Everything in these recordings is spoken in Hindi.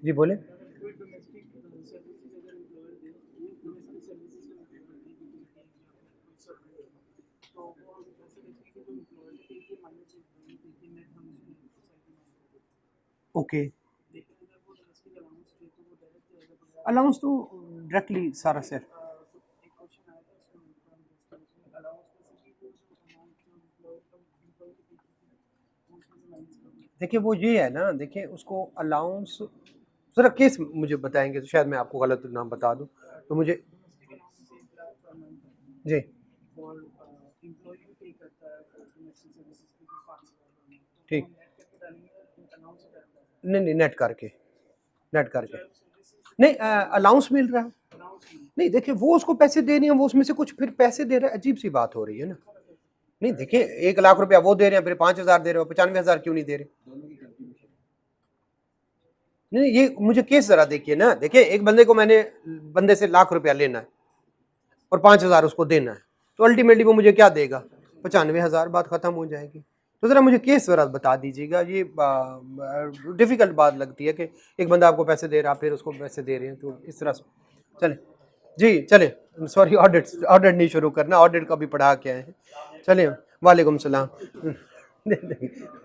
जी बोले। ओके, अलाउंस तो डायरेक्टली सारा सर। देखिए वो ये है ना, देखिए उसको अलाउंस, जरा केस मुझे बताएंगे तो शायद मैं आपको गलत नाम बता दूं, तो मुझे जी। ठीक, नहीं नहीं, नेट करके, नेट करके नहीं, अलाउंस मिल रहा है। नहीं देखिए, वो उसको पैसे दे रही हैं, वो उसमें से कुछ फिर पैसे दे रहे हैं, अजीब सी बात हो रही है ना। नहीं देखिए, 1 लाख रुपया वो दे रहे हैं, फिर 5,000 दे रहे हो, 95,000 क्यों नहीं दे रहे? नहीं, ये मुझे केस जरा देखिए ना। देखिए एक बंदे को मैंने, बंदे से 1 लाख रुपया लेना है और 5,000 उसको देना है, तो अल्टीमेटली वो मुझे क्या देगा? 95,000, बात खत्म हो जाएगी। तो जरा मुझे केस जरा बता दीजिएगा। ये डिफिकल्ट बात लगती है कि एक बंदा आपको पैसे दे रहा, फिर उसको पैसे दे रहे हैं, तो इस तरह से चले। जी चले, सॉरी, ऑडिट ऑडिट नहीं शुरू करना, ऑडिट का भी पढ़ा के आए हैं। चले, वालेकुम सलाम।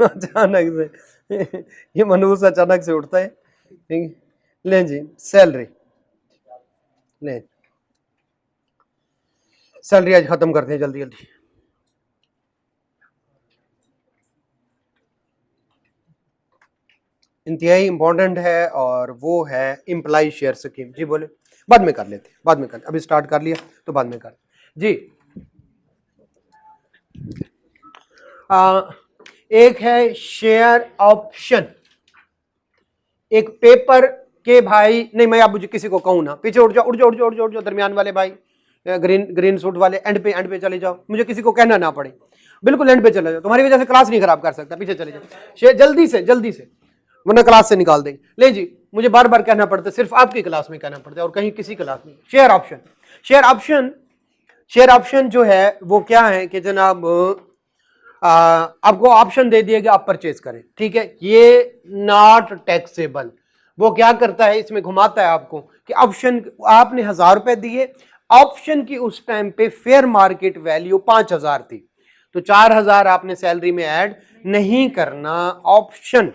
अचानक से ये मनूस अचानक से उठता है। ठीक, लें जी, सैलरी लें, सैलरी आज खत्म करते हैं जल्दी जल्दी। इंतहाई इंपॉर्टेंट है, और वो है एम्प्लॉय शेयर स्कीम। जी बोले। बाद में कर लेते, बाद में कर, अभी स्टार्ट कर लिया तो बाद में कर। जी, एक है शेयर ऑप्शन, एक पेपर के भाई, नहीं मैं आप मुझे किसी को कहूँ ना, पीछे उठ जाओ उठ जाओ उठ जाओ उठ जाओ उठ जाओ, दरमियान वाले भाई, ग्रीन ग्रीन सूट वाले, एंड पे चले जाओ, मुझे किसी को कहना ना पड़े, बिल्कुल एंड पे चले जाओ, तुम्हारी वजह से क्लास नहीं खराब कर सकता, पीछे चले जाओ जल्दी से, वरना क्लास से निकाल देंगे। ले जी, मुझे बार बार कहना पड़ता है, सिर्फ आपकी क्लास में कहना पड़ता है और कहीं किसी क्लास में। Share option, share option, share option जो है वो क्या है कि जनाब, आपको ऑप्शन दे दिया कि आप परचेज करें, ठीक है, ये नॉट टैक्सेबल। वो क्या करता है, इसमें घुमाता है आपको कि ऑप्शन, आपने 1,000 रुपए दिए, ऑप्शन की उस टाइम पे फेयर मार्केट वैल्यू 5,000 थी, तो 4,000 आपने सैलरी में ऐड नहीं करना। ऑप्शन,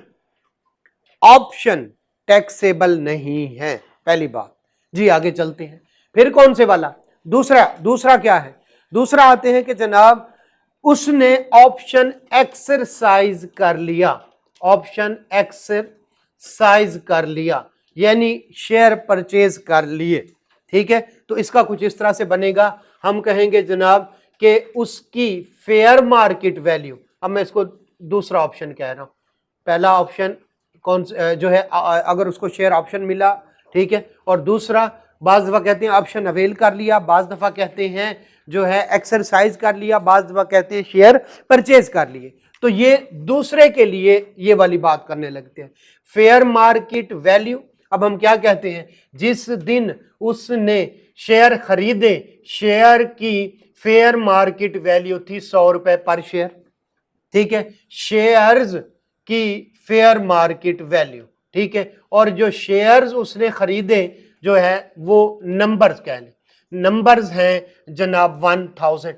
ऑप्शन टैक्सेबल नहीं है, पहली बात। जी आगे चलते हैं, फिर कौन से वाला, दूसरा, दूसरा क्या है, दूसरा आते हैं कि जनाब उसने ऑप्शन एक्सरसाइज कर लिया, ऑप्शन एक्सरसाइज कर लिया, यानी शेयर परचेज कर लिए, ठीक है। तो इसका कुछ इस तरह से बनेगा, हम कहेंगे जनाब कि उसकी फेयर मार्केट वैल्यू, अब मैं इसको दूसरा ऑप्शन कह रहा हूं, पहला ऑप्शन कौन जो है, अगर उसको शेयर ऑप्शन मिला, ठीक है, और दूसरा बाज दफा कहते हैं ऑप्शन अवेल कर लिया, बाज दफा कहते हैं जो है एक्सरसाइज कर लिया, बाज दफा कहते हैं शेयर परचेज कर लिए। तो ये दूसरे के लिए ये वाली बात करने लगते हैं, फेयर मार्केट वैल्यू। अब हम क्या कहते हैं, जिस दिन उसने शेयर खरीदे, शेयर की फेयर मार्केट वैल्यू थी 100 रुपए पर शेयर, ठीक है, शेयर्स की फेयर मार्केट वैल्यू, ठीक है, और जो शेयर्स उसने खरीदे जो है वो नंबर्स कह लें, नंबर्स हैं जनाब 1,000,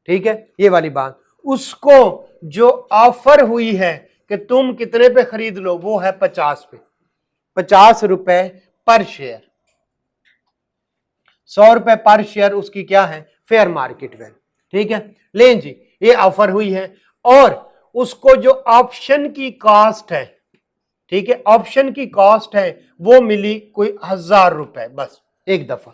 ठीक है, ये वाली बात। उसको जो ऑफर हुई है कि तुम कितने पे खरीद लो, वो है 50 पे, 50 रुपए पर शेयर, 100 रुपए पर शेयर उसकी क्या है, फेयर मार्केट वैल्यू, ठीक है। लें जी, ये ऑफर हुई है, और उसको जो ऑप्शन की कॉस्ट है, ठीक है, ऑप्शन की कॉस्ट है वो मिली कोई 1,000 रुपए बस एक दफा,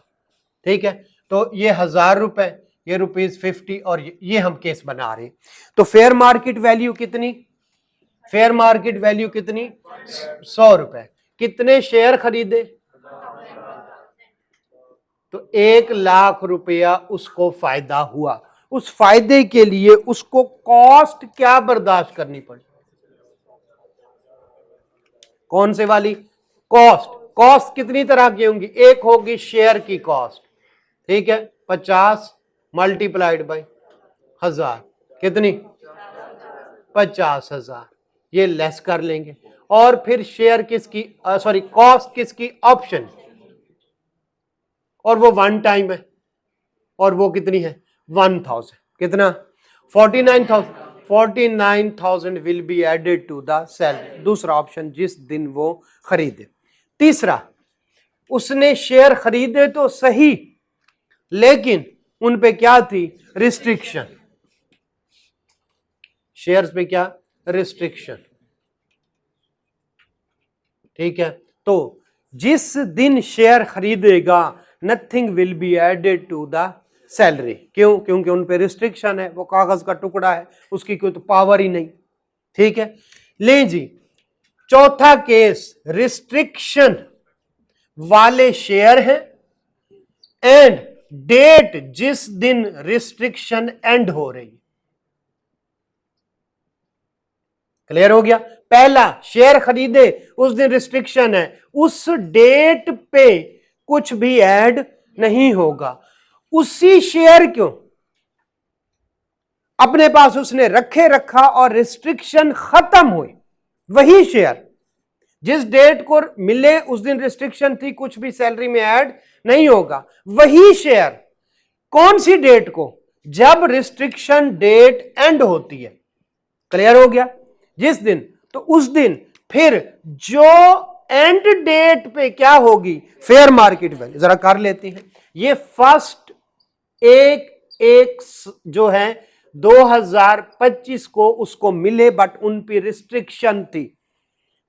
ठीक है। तो ये 1,000 रुपए, ये ₹50, और ये हम केस बना रहे हैं। तो फेयर मार्केट वैल्यू कितनी, फेयर मार्केट वैल्यू कितनी, 100 रुपए, कितने शेयर खरीदे, तो 1,00,000 रुपया उसको फायदा हुआ। उस फायदे के लिए उसको कॉस्ट क्या बर्दाश्त करनी पड़ी, कौन से वाली कॉस्ट, कॉस्ट कितनी तरह की होंगी, एक होगी शेयर की कॉस्ट, ठीक है, 50 मल्टीप्लाइड बाई 1,000, कितनी, 50,000, ये लेस कर लेंगे, और फिर शेयर किसकी, सॉरी कॉस्ट किसकी, ऑप्शन, और वो 1 टाइम है, और वो कितनी है 1000, कितना 49,000 will be added to the salary. दूसरा ऑप्शन, जिस दिन वो खरीदे। तीसरा, उसने शेयर खरीदे तो सही, लेकिन उन पे क्या थी, रिस्ट्रिक्शन। शेयर्स पे क्या, रिस्ट्रिक्शन। ठीक है, तो जिस दिन शेयर खरीदेगा nothing will be added to the salary. क्यों, क्योंकि उन पे रिस्ट्रिक्शन है, वो कागज का टुकड़ा है, उसकी कोई तो पावर ही नहीं। ठीक है, ले जी चौथा केस, रिस्ट्रिक्शन वाले शेयर हैं एंड डेट जिस दिन रिस्ट्रिक्शन एंड हो रही। क्लियर हो गया। पहला, शेयर खरीदे उस दिन रिस्ट्रिक्शन है, उस डेट पे कुछ भी ऐड नहीं होगा। उसी शेयर क्यों अपने पास उसने रखा और रिस्ट्रिक्शन खत्म हुई, वही शेयर जिस डेट को मिले उस दिन रिस्ट्रिक्शन थी, कुछ भी सैलरी में ऐड नहीं होगा, वही शेयर कौन सी डेट को, जब रिस्ट्रिक्शन डेट एंड होती है। क्लियर हो गया, जिस दिन, तो उस दिन फिर जो एंड डेट पे क्या होगी, फेयर मार्केट वैल्यू। जरा कर लेते हैं, ये फर्स्ट एक जो है 2025 को उसको मिले, बट उन पे रिस्ट्रिक्शन थी,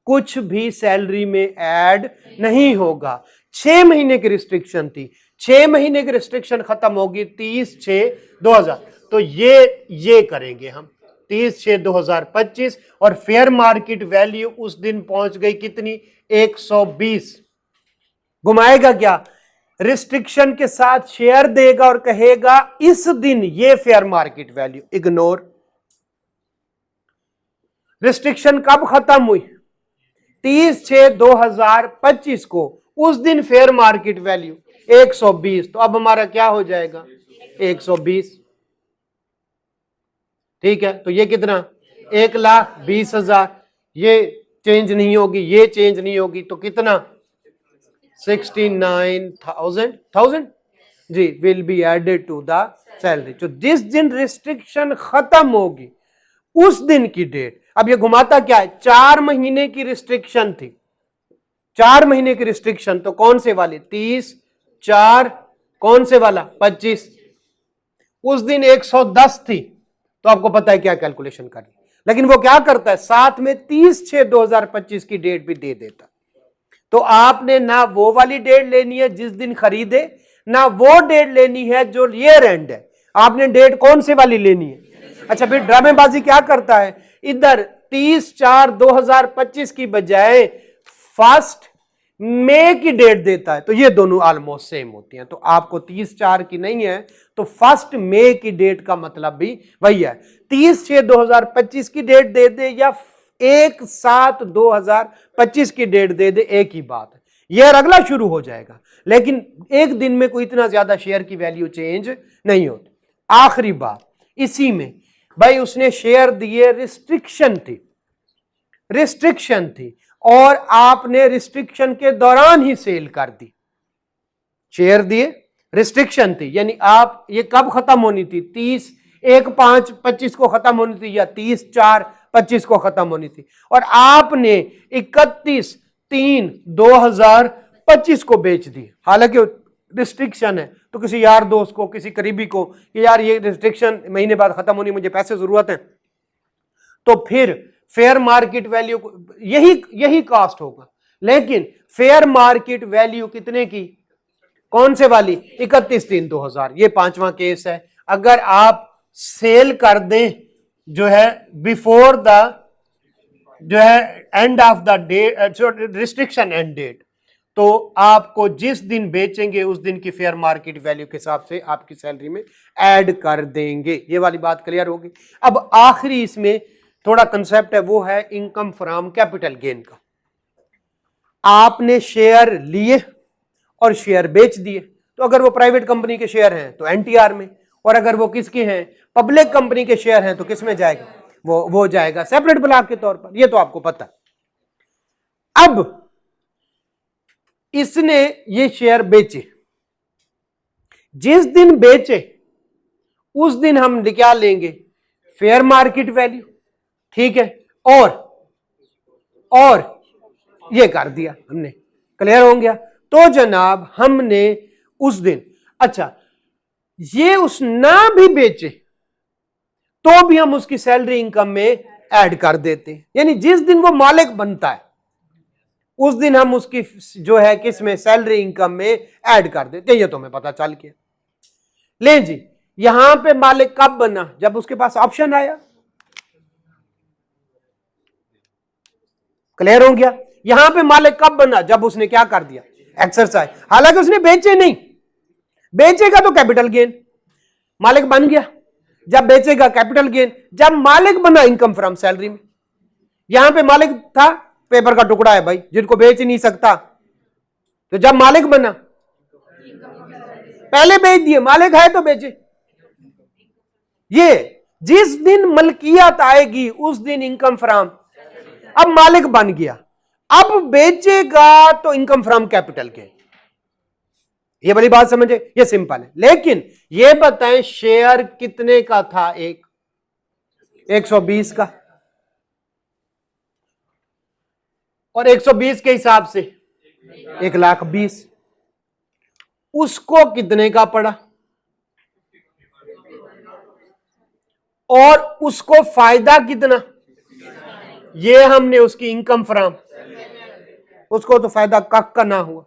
कुछ भी सैलरी में ऐड नहीं होगा। 6 महीने की रिस्ट्रिक्शन थी, 6 महीने की रिस्ट्रिक्शन खत्म होगी 30/6/2000, तो ये करेंगे हम 30/6/2025, और फेयर मार्केट वैल्यू उस दिन पहुंच गई कितनी, 120। घुमाएगा क्या, रिस्ट्रिक्शन के साथ शेयर देगा और कहेगा इस दिन ये fair market value, ignore. Restriction कब खत्म हुई, 30/6/2025 को, उस दिन फेयर मार्केट वैल्यू 120, तो अब हमारा क्या हो जाएगा 120। ठीक है, तो ये कितना 1,20,000, ये चेंज नहीं होगी, ये चेंज नहीं होगी, तो कितना 69,000 जी will be added to the salary. तो जिस दिन रिस्ट्रिक्शन खत्म होगी उस दिन की डेट। अब ये घुमाता क्या है, 4 महीने की रिस्ट्रिक्शन थी, 4 महीने की रिस्ट्रिक्शन, तो कौन से वाले 30/4, कौन से वाला 25, उस दिन 110 थी, तो आपको पता है क्या कैलकुलेशन करनी। लेकिन वो क्या करता है, साथ में 30/6/2025 की डेट भी दे देता। तो आपने ना वो वाली डेट लेनी है जिस दिन खरीदे, ना वो डेट लेनी है जो ईयर एंड है, आपने डेट कौन से वाली लेनी है। अच्छा, फिर ड्रामेबाजी क्या करता है, इधर 30/4/2025 की बजाय 1 मई की डेट देता है, तो ये दोनों ऑलमोस्ट सेम होती हैं। तो आपको 30/4 की नहीं है, तो 1 मई की डेट का मतलब भी वही है। 30/6/2025 की डेट दे दे या 1/7/2025 की डेट दे दे, एक ही बात है, ईयर अगला शुरू हो जाएगा, लेकिन एक दिन में कोई इतना ज्यादा शेयर की वैल्यू चेंज नहीं होती। आखिरी बात इसी में, भाई उसने शेयर दिए, रिस्ट्रिक्शन थी और आपने रिस्ट्रिक्शन के दौरान ही सेल कर दी। शेयर दिए, रिस्ट्रिक्शन थी, यानी आप ये कब खत्म होनी थी, 30/1/5/25 को खत्म होनी थी, या 30/4/25 को खत्म होनी थी, और आपने 31/3/2025 को बेच दी। हालांकि रिस्ट्रिक्शन है, तो किसी यार दोस्त को, किसी करीबी को कि यार ये रिस्ट्रिक्शन महीने बाद खत्म होनी, मुझे पैसे जरूरत है, तो फिर फेयर मार्केट वैल्यू यही कॉस्ट होगा। लेकिन फेयर मार्केट वैल्यू कितने की, कौन से वाली, 31/3/2000। ये 5वां केस है। अगर आप सेल कर दें जो है बिफोर द जो है end of the date, restriction end date, तो आपको जिस दिन बेचेंगे उस दिन की फेयर मार्केट वैल्यू के हिसाब से आपकी सैलरी में ऐड कर देंगे। ये वाली बात क्लियर होगी। अब आखिरी इसमें थोड़ा कंसेप्ट है, वो है इनकम फ्रॉम कैपिटल गेन का। आपने शेयर लिए और शेयर बेच दिए, तो अगर वो प्राइवेट कंपनी के शेयर हैं तो एनटीआर में, और अगर वो किसके हैं, पब्लिक कंपनी के शेयर हैं, तो किस में जाएगा, वो जाएगा सेपरेट ब्लॉक के तौर पर, ये तो आपको पता है। अब इसने ये शेयर बेचे, जिस दिन बेचे उस दिन हम क्या लेंगे, फेयर मार्केट वैल्यू, ठीक है, और ये कर दिया हमने, क्लियर हो गया। तो जनाब हमने उस दिन, अच्छा ये उस ना भी बेचे तो भी हम उसकी सैलरी इनकम में ऐड कर देते हैं, यानी जिस दिन वो मालिक बनता है उस दिन हम उसकी जो है किस में, सैलरी इनकम में ऐड कर देते हैं। ये तो हमें पता चल गया। ले जी, यहां पे मालिक कब बना, जब उसके पास ऑप्शन आया, क्लियर हो गया। यहां पे मालिक कब बना, जब उसने क्या कर दिया, एक्सरसाइज। हालांकि उसने बेचे नहीं, बेचेगा तो कैपिटल गेन, मालिक बन गया, जब बेचेगा कैपिटल गेन, जब मालिक बना इनकम फ्रॉम सैलरी में। यहां पे मालिक था, पेपर का टुकड़ा है भाई, जिनको बेच नहीं सकता, तो जब मालिक बना पहले बेच दिए, मालिक है तो बेचे। ये जिस दिन मलकियत आएगी उस दिन इनकम फ्रॉम, अब मालिक बन गया, अब बेचेगा तो इनकम फ्रॉम कैपिटल के। ये बड़ी बात समझे, ये सिंपल है। लेकिन ये बताएं शेयर कितने का था, 120 का, और 120 के हिसाब से 1,20,000, उसको कितने का पड़ा, और उसको फायदा कितना, ये हमने उसकी इनकम फ्रॉम, उसको तो फायदा कक का ना हुआ।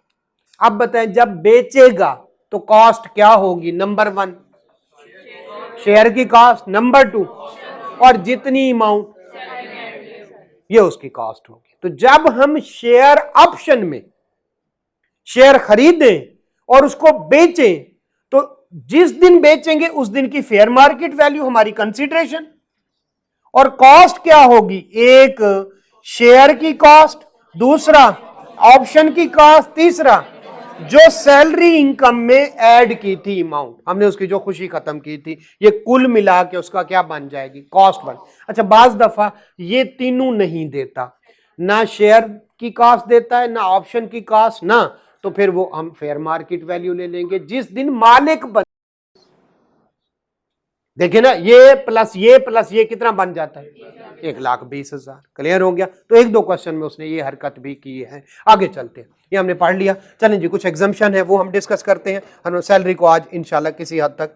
अब बताएं जब बेचेगा तो कॉस्ट क्या होगी, नंबर 1 शेयर की कॉस्ट, नंबर 2 और जितनी अमाउंट, ये उसकी कॉस्ट होगी। तो जब हम शेयर ऑप्शन में शेयर खरीदें और उसको बेचें, तो जिस दिन बेचेंगे उस दिन की फेयर मार्केट वैल्यू हमारी कंसीडरेशन, और कॉस्ट क्या होगी, एक शेयर की कॉस्ट, दूसरा ऑप्शन की कॉस्ट, तीसरा जो सैलरी इनकम में ऐड की थी अमाउंट, हमने उसकी जो खुशी खत्म की थी, ये कुल मिला के उसका क्या बन जाएगी, कॉस्ट बन। अच्छा बाज दफा ये तीनों नहीं देता, ना शेयर की कॉस्ट देता है, ना ऑप्शन की कॉस्ट, ना, तो फिर वो हम फेयर मार्केट वैल्यू ले लेंगे जिस दिन मालिक बन। देखिए ना, ये प्लस ये कितना बन जाता है, 1,20,000। क्लियर हो गया। तो 1-2 क्वेश्चन में उसने ये हरकत भी की है। आगे चलते हैं, ये हमने पढ़ लिया। चलें जी, कुछ एग्जाम्पशन है वो हम डिस्कस करते हैं। हम सैलरी को आज इंशाल्लाह किसी हद तक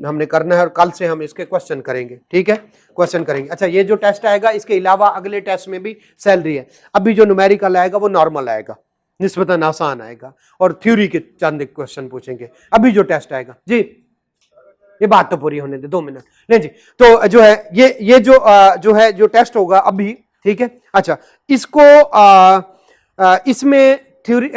हमने करना है, और कल से हम इसके क्वेश्चन करेंगे, ठीक है, क्वेश्चन करेंगे। अच्छा ये जो टेस्ट आएगा, इसके अलावा अगले टेस्ट में भी सैलरी है। अभी जो न्यूमेरिकल आएगा वो नॉर्मल आएगा, निस्बतन आसान आएगा, और थ्योरी के चंद क्वेश्चन पूछेंगे। अभी जो टेस्ट आएगा जी, ये बात तो पूरी होने दे, 2 मिनट नहीं जी। तो जो है ये जो टेस्ट होगा अभी, ठीक है। अच्छा इसको इसमें थ्योरी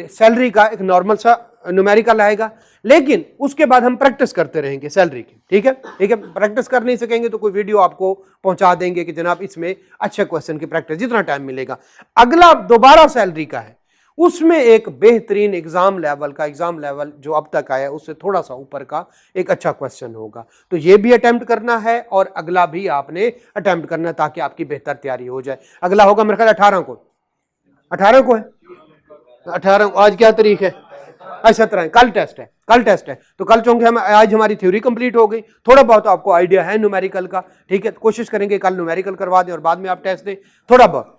सैलरी का एक नॉर्मल सा न्यूमेरिकल आएगा, लेकिन उसके बाद हम प्रैक्टिस करते रहेंगे सैलरी की, ठीक है, ठीक है। प्रैक्टिस कर नहीं सकेंगे तो कोई वीडियो आपको पहुंचा देंगे कि जनाब इसमें अच्छे क्वेश्चन की प्रैक्टिस, जितना टाइम मिलेगा। अगला दोबारा सैलरी का है, उसमें एक बेहतरीन एग्जाम लेवल जो अब तक आया उससे थोड़ा सा ऊपर का एक अच्छा क्वेश्चन होगा। तो ये भी अटेम्प्ट करना है और अगला भी आपने अटेम्प्ट करना है, ताकि आपकी बेहतर तैयारी हो जाए। अगला होगा मेरे ख्याल 18 को है 18, आज क्या तारीख है, 17, कल टेस्ट है। तो कल चूंकि हम आज हमारी थ्योरी कंप्लीट हो गई, थोड़ा बहुत आपको आइडिया है न्यूमेरिकल का, ठीक है। कोशिश करेंगे कल न्यूमेरिकल करवा दें और बाद में आप टेस्ट दें थोड़ा बहुत।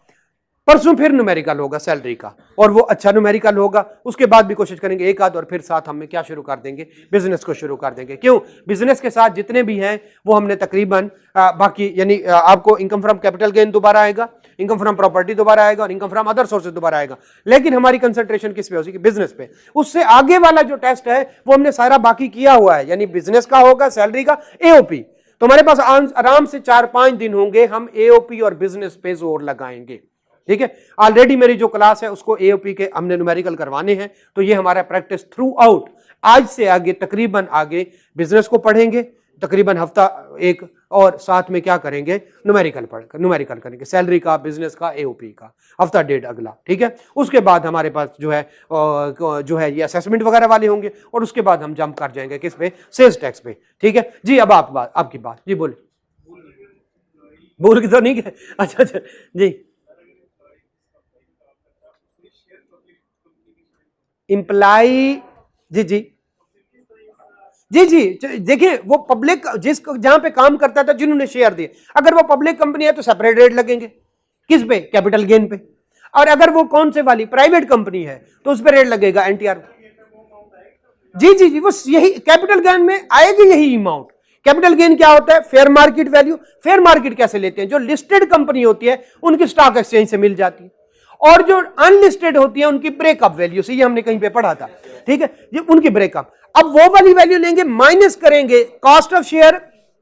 परसों फिर न्यूमेरिकल होगा सैलरी का, और वो अच्छा न्यूमेरिकल होगा। उसके बाद भी कोशिश करेंगे एक आध, और फिर साथ हम क्या शुरू कर देंगे, बिजनेस को शुरू कर देंगे। क्यों, बिजनेस के साथ जितने भी हैं वो हमने तकरीबन बाकी, यानी आपको इनकम फ्रॉम कैपिटल गेन दोबारा आएगा, इनकम फ्रॉम प्रॉपर्टी दोबारा आएगा, और इनकम फ्रॉम अदर सोर्सेज दोबारा आएगा। लेकिन हमारी कंसंट्रेशन किस पे होगी, बिजनेस पे। उससे आगे वाला जो टेस्ट है वो हमने सारा बाकी किया हुआ है, यानी बिजनेस का होगा, सैलरी का, एओपी। तो हमारे पास आराम से 4-5 दिन होंगे, हम एओपी और बिजनेस पे जोर लगाएंगे, ठीक है। ऑलरेडी मेरी जो क्लास है उसको एओपी के हमने न्यूमेरिकल करवाने हैं, तो ये हमारा प्रैक्टिस थ्रू आउट। आज से आगे तकरीबन आगे बिजनेस को पढ़ेंगे तकरीबन हफ्ता एक, और साथ में क्या करेंगे, न्यूमेरिकल करेंगे, सैलरी का, बिजनेस का, एओपी का, हफ्ता डेढ़ अगला, ठीक है। उसके बाद हमारे पास जो है ये असेसमेंट वगैरह वाले होंगे, और उसके बाद हम जंप कर जाएंगे किस पे, सेल्स टैक्स पे, ठीक है जी। अब आपकी बात जी, बोले। मूर्ख तो नहीं है। अच्छा अच्छा जी, इम्प्लाई, जी जी जी जी, देखिए वो पब्लिक जिस जहां पे काम करता था, जिन्होंने शेयर दिए, अगर वो पब्लिक कंपनी है तो सेपरेट रेट लगेंगे, किस पे? कैपिटल गेन पे। और अगर वो कौन से वाली प्राइवेट कंपनी है तो उस पर रेट लगेगा एनटीआर। जी जी जी, वो यही कैपिटल गेन में आएगी, यही अमाउंट। कैपिटल गेन क्या होता है? Fair market value. Fair market कैसे लेते हैं? जो लिस्टेड कंपनी होती है उनकी स्टॉक एक्सचेंज से मिल जाती है, और जो अनलिस्टेड होती है उनकी ब्रेकअप वैल्यू से, ये हमने कहीं पे पढ़ा था, ठीक है, ये उनकी ब्रेकअप। अब वो वाली वैल्यू लेंगे, माइनस करेंगे cost of share,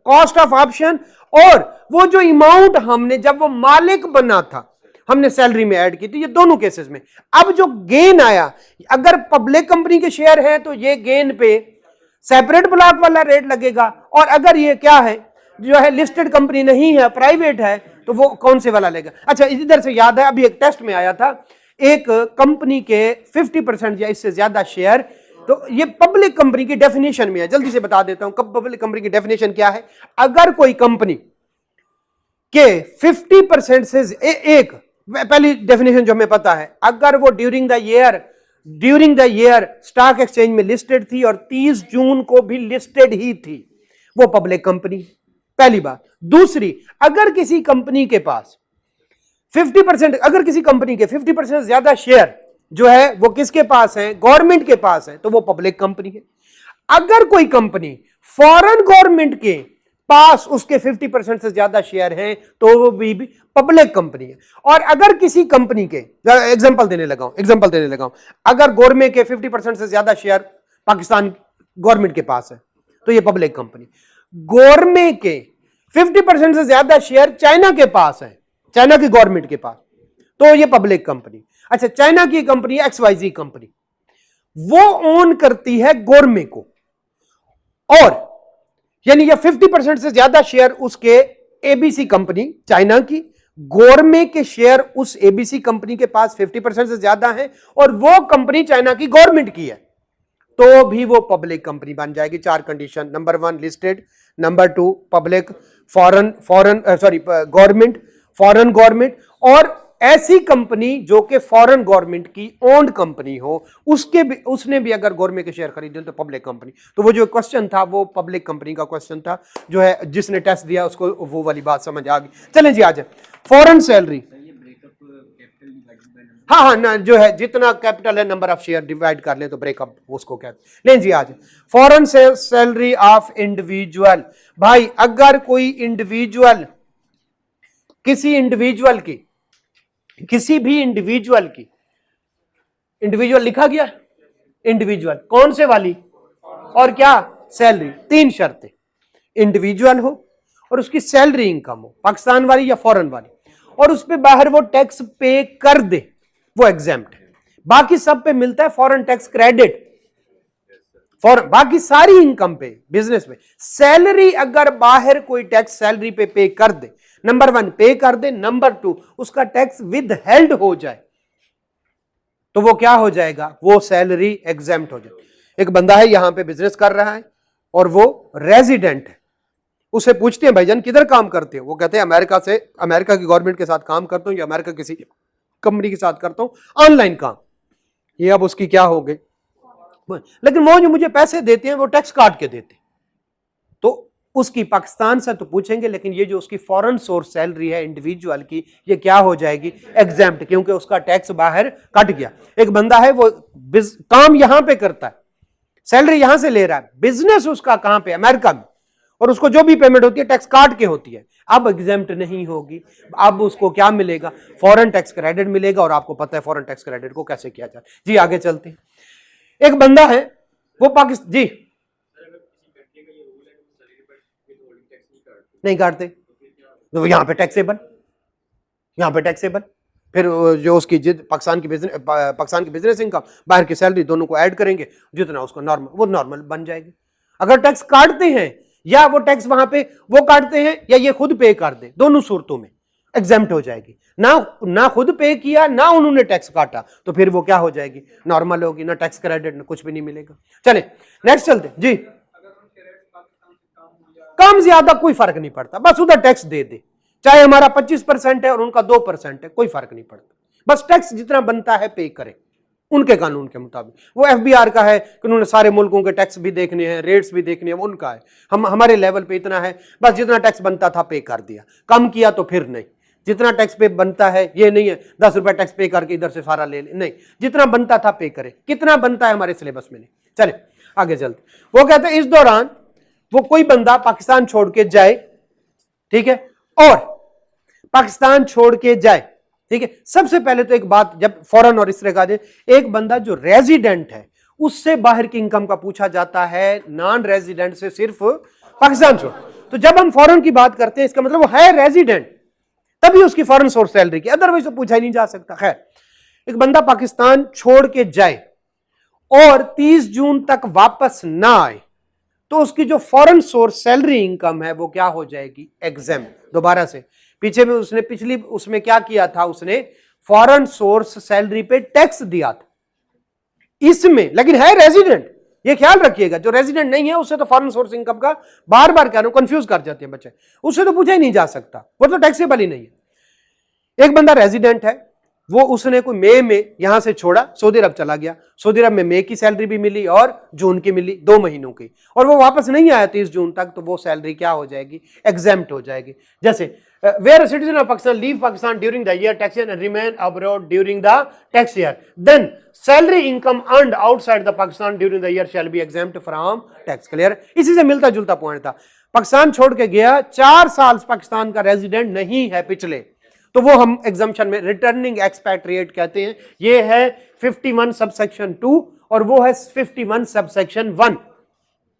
cost of option, और वो जो अमाउंट हमने जब वो मालिक बना था हमने सैलरी में ऐड की थी, ये दोनों केसेस में। अब जो गेन आया, अगर पब्लिक कंपनी के शेयर है तो ये गेन पे सेपरेट ब्लॉक वाला रेट लगेगा, और अगर ये क्या है, जो है लिस्टेड कंपनी नहीं है, प्राइवेट है, तो वो कौन से वाला लेगा। अच्छा, इधर से याद है, अभी एक टेस्ट में आया था, एक कंपनी के 50% या इससे ज्यादा शेयर, तो ये पब्लिक कंपनी की डेफिनेशन में है, जल्दी से बता देता हूं कब पब्लिक कंपनी की डेफिनेशन क्या है। अगर कोई कंपनी के 50% से एक, पहली डेफिनेशन जो हमें पता है, अगर वो during the year stock exchange में लिस्टेड थी और 30 जून को भी लिस्टेड ही थी, वो पब्लिक कंपनी, पहली बात। दूसरी, अगर किसी कंपनी के पास 50%, अगर किसी कंपनी के 50% से ज्यादा शेयर जो है वो किसके पास है? गवर्नमेंट के पास है, तो वो पब्लिक कंपनी है। अगर कोई कंपनी फॉरेन गवर्नमेंट के पास उसके 50% से ज्यादा शेयर हैं तो वो भी पब्लिक कंपनी है। और अगर किसी कंपनी के, एग्जांपल देने लगा हूं, अगर गवर्नमेंट के 50% से ज्यादा शेयर पाकिस्तान गवर्नमेंट के पास है तो ये पब्लिक कंपनी। गवर्नमेंट के 50% से ज्यादा शेयर चाइना के पास है, चाइना की गवर्नमेंट के पास, तो ये पब्लिक कंपनी। अच्छा, चाइना की कंपनी XYZ कंपनी, वो ओन करती है गवर्नमेंट को, और यानी ये 50% से ज्यादा शेयर उसके ABC कंपनी चाइना की, गवर्नमेंट के शेयर उस ABC कंपनी के पास 50% से ज्यादा है, और वो कंपनी चाइना की गवर्नमेंट की है, तो भी वो पब्लिक कंपनी बन जाएगी। 4 condition, number 1 listed, number 2 public, government, foreign government, और ऐसी कंपनी जो कि फॉरेन गवर्नमेंट की ओन्ड कंपनी हो, उसने भी अगर गवर्नमेंट के शेयर खरीदे तो पब्लिक कंपनी। तो वो जो क्वेश्चन था वो पब्लिक कंपनी का क्वेश्चन था, जो है जिसने टेस्ट दिया उसको वो वाली बात समझ आ गई। चलें जी, आ जाए फॉरेन सैलरी। हाँ हाँ ना, जो है जितना कैपिटल है नंबर ऑफ शेयर डिवाइड कर ले तो ब्रेकअप उसको कहते। लें जी, आज फॉरेन सैलरी ऑफ इंडिविजुअल। भाई अगर कोई इंडिविजुअल, किसी भी इंडिविजुअल की, इंडिविजुअल लिखा गया, इंडिविजुअल कौन से वाली, और क्या? सैलरी। 3 शर्तें, इंडिविजुअल हो और उसकी सैलरी इनकम हो, पाकिस्तान वाली या फॉरेन वाली, और उस पे बाहर वो टैक्स पे कर दे, वो एग्जेम्प्ट है। बाकी सब पे मिलता है फॉरेन टैक्स क्रेडिट, बाकी सारी इनकम पे, बिजनेस में। सैलरी अगर बाहर कोई टैक्स सैलरी पे कर दे, नंबर 1 पे कर दे, नंबर 2 उसका टैक्स विद हेल्ड हो जाए, तो वो क्या हो जाएगा? वो सैलरी एग्जेम्प्ट हो जाए। एक बंदा है यहां पे बिजनेस कर रहा है और वो रेजिडेंट है, उसे पूछते हैं भाईजान किधर काम करते हो? वो कहते हैं अमेरिका की गवर्नमेंट के साथ काम करता हूं, या अमेरिका किसी कंपनी के साथ करता हूं ऑनलाइन काम। ये अब उसकी क्या हो गई, लेकिन वो जो मुझे पैसे देते हैं वो टैक्स काट के देते, तो उसकी पाकिस्तान से तो पूछेंगे, लेकिन ये जो उसकी फॉरेन सोर्स सैलरी है इंडिविजुअल की, ये क्या हो जाएगी? एग्जेम्प्ट, क्योंकि उसका टैक्स बाहर कट गया। एक बंदा है वो काम यहां पे करता है, सैलरी यहां से ले रहा है, बिजनेस उसका कहां पे? अमेरिका में, और उसको जो भी पेमेंट होती है टैक्स काट के होती है, अब एग्जेम्प्ट नहीं होगी। अब उसको क्या मिलेगा? फॉरेन टैक्स क्रेडिट मिलेगा, और आपको पता है फॉरेन टैक्स क्रेडिट को कैसे किया जाए। जी आगे चलते हैं। एक बंदा है वो पाकिस्तान, जी नहीं काटते, तो यहां पे टैक्सेबल, फिर जो उसकी पाकिस्तान की बिजनेस इनकम, बाहर की सैलरी, दोनों को ऐड करेंगे, जितना उसको नॉर्मल, वो नॉर्मल बन जाएगी। अगर टैक्स काटते हैं, या वो टैक्स वहां पे वो काटते हैं, या ये खुद पे कर दे, दोनों सूरतों में एग्जेम्प्ट हो जाएगी। ना खुद पे किया, ना उन्होंने टैक्स काटा, तो फिर वो क्या हो जाएगी? नॉर्मल होगी, ना टैक्स क्रेडिट, ना कुछ भी नहीं मिलेगा। चले नेक्स्ट चलते जी। कम ज्यादा कोई फर्क नहीं पड़ता, बस उधर टैक्स दे दे, चाहे हमारा 25% है और उनका 2% है, कोई फर्क नहीं पड़ता, बस टैक्स जितना बनता है पे करें उनके कानून के मुताबिक। वो एफबीआर का है कि उन्होंने सारे मुल्कों के टैक्स भी देखने हैं, रेट्स भी देखने हैं, उनका है। हमारे लेवल पे इतना है, बस जितना टैक्स बनता था पे कर दिया, कम किया तो फिर नहीं। जितना टैक्स पे बनता है ये नहीं है 10 रुपए टैक्स पे करके इधर से सारा ले ले, नहीं, जितना बनता था पे करे। कितना बनता है हमारे सिलेबस में नहीं। चले आगे चलते। वो कहते हैं इस दौरान वो कोई बंदा पाकिस्तान छोड़ के जाए, ठीक है, और पाकिस्तान छोड़ के जाए, ठीक है। सबसे पहले तो एक बात, जब फॉरेन और इस तरह का दे, एक बंदा जो रेजिडेंट है उससे बाहर की इनकम का पूछा जाता है, नॉन रेजिडेंट से सिर्फ पाकिस्तान छोड़। तो जब हम फॉरेन की बात करते हैं इसका मतलब वो है रेजिडेंट, तभी उसकी फॉरेन सोर्स सैलरी की, अदरवाइज तो पूछा ही नहीं जा सकता। खैर, एक बंदा पाकिस्तान छोड़ के जाए और 30 जून तक वापस ना आए तो उसकी जो फॉरेन सोर्स सैलरी इनकम है वो क्या हो जाएगी, एग्जेम। दोबारा से पीछे में उसने पिछली उसमें क्या किया था, उसने फॉरेन सोर्स सैलरी पे टैक्स दिया था इसमें, लेकिन है रेजिडेंट। ये ख्याल रखिएगा, जो रेजिडेंट नहीं है उससे तो फॉरेन सोर्स इनकम का बार बार कह रहा हूं, कंफ्यूज कर जाते हैं बच्चे, उससे तो पूछा ही नहीं जा सकता, वो तो टैक्सेबल ही नहीं है। एक बंदा रेजिडेंट है, वो उसने कोई मई में यहां से छोड़ा, सऊदी अरब चला गया, सऊदी अरब में मई की सैलरी भी मिली और जून की मिली, 2 महीनों की, और वो वापस नहीं आया 30 जून तक, तो वो सैलरी क्या हो जाएगी, एग्जेम्प्ट हो जाएगी। जैसे where a citizen of Pakistan leave Pakistan during the year tax year and remain abroad during the tax year, then salary income earned outside the Pakistan during the year shall be exempt from tax. Clear? इसी से मिलता जुलता पॉइंट था। पाकिस्तान छोड़ के गया, 4 साल पाकिस्तान का रेजिडेंट नहीं है पिछले, तो वो हम एग्जाम्पशन में रिटर्निंग एक्सपैट्रिएट कहते हैं। ये है 51 सबसेक्शन 2 और वो है 51 सबसेक्शन 1,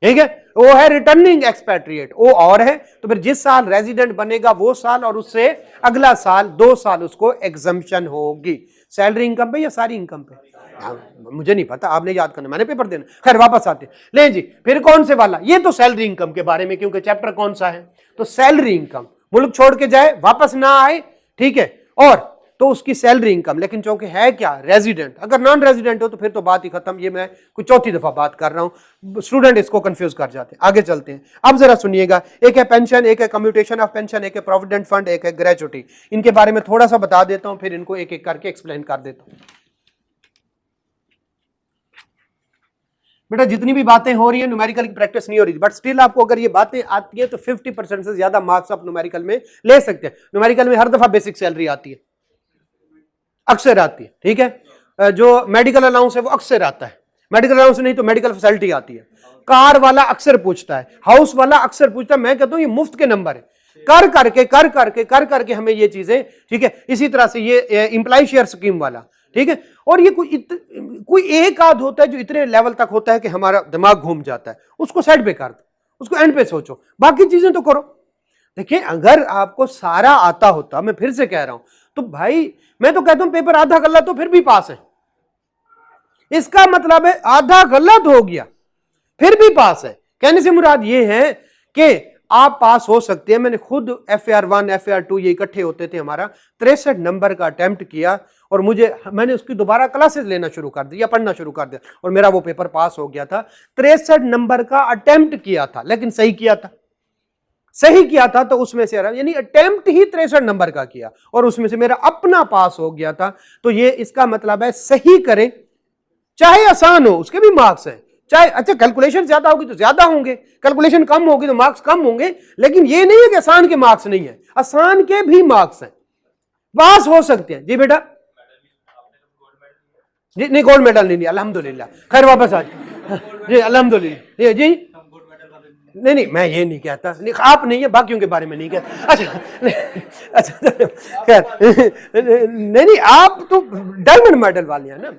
ठीक है। वो है रिटर्निंग एक्सपैट्रिएट, वो और है, तो फिर जिस साल रेजिडेंट बनेगा वो साल और उससे अगला साल 2 साल उसको एग्जाम्पशन होगी। सैलरी इनकम पे या सारी इनकम पे, मुझे नहीं पता, आपने याद करना, मैंने पेपर देना। खैर वापस आते ले जी, फिर कौन से वाला, ये तो सैलरी इनकम के बारे में, क्योंकि चैप्टर कौन सा है, तो सैलरी इनकम। मुल्क छोड़ के जाए, वापस ना आए, ठीक है, और तो उसकी सैलरी इनकम, लेकिन चूंकि है क्या, रेजिडेंट। अगर नॉन रेजिडेंट हो तो फिर तो बात ही खत्म। ये मैं कुछ चौथी दफा बात कर रहा हूं, स्टूडेंट इसको कंफ्यूज कर जाते हैं। आगे चलते हैं, अब जरा सुनिएगा। एक है पेंशन, एक है कम्यूटेशन ऑफ पेंशन, एक है प्रोविडेंट फंड, एक है ग्रेचुटी। इनके बारे में थोड़ा सा बता देता हूं, फिर इनको एक एक करके एक्सप्लेन कर देता हूं। बेटा जितनी भी बातें हो रही है न्यूमेरिकल की प्रैक्टिस नहीं हो रही, बट स्टिल आपको अगर ये बातें आती है तो 50% से ज्यादा मार्क्स आप न्यूमेरिकल में ले सकते हैं। न्यूमेरिकल में हर दफा बेसिक सैलरी आती है, अक्सर आती है, ठीक है। जो मेडिकल अलाउंस है वो अक्सर आता है, मेडिकल अलाउंस नहीं तो मेडिकल फैसिलिटी आती है। कार वाला अक्सर पूछता है, हाउस वाला अक्सर पूछता है। मैं कहता हूं ये मुफ्त के नंबर है, कर करके हमें ये चीजें, ठीक है। इसी तरह से ये एम्प्लॉय शेयर स्कीम वाला, ठीक है। और ये कोई एक आध होता है जो इतने लेवल तक होता है कि हमारा दिमाग घूम जाता है, उसको साइड पे कर दो, उसको एंड पे सोचो, बाकी चीजें तो करो। देखिए अगर आपको सारा आता होता, मैं फिर से कह रहा हूं, तो भाई मैं तो कहता हूं पेपर आधा गलत तो फिर भी पास है। इसका मतलब है आधा गलत हो गया फिर भी पास है। कहने से मुराद ये है कि आप पास हो सकते हैं। मैंने खुद FAR1 FAR2 ये इकट्ठे होते थे, हमारा 63 नंबर का अटेम्प्ट किया और मैंने उसकी दोबारा क्लासेस लेना शुरू कर दी या पढ़ना शुरू कर दिया और मेरा वो पेपर पास हो गया था। 63 नंबर का अटेम्प्ट किया था, लेकिन सही किया था तो उसमें से यानी अटेम्प्ट ही 63 नंबर का किया और उसमें से मेरा अपना पास हो गया था। तो ये इसका मतलब है सही करें, चाहे आसान हो उसके भी मार्क्स हैं, चाहे अच्छा कैलकुलेशन ज्यादा होगी तो ज्यादा होंगे, कैलकुलेशन कम होगी तो मार्क्स कम होंगे, लेकिन ये नहीं है कि आसान के मार्क्स नहीं है, आसान के भी मार्क्स हैं, पास हो सकते हैं। जी बेटा जी, नहीं गोल्ड मेडल नहीं, अल्हम्दुलिल्लाह। खैर वापस आज जी, अल्हम्दुलिल्लाह जी। नहीं मैं ये नहीं कहता, नहीं आप नहीं है, बाकियों के बारे में नहीं कहता। अच्छा खैर नहीं आप तो डायमंड मेडल वाले हैं ना।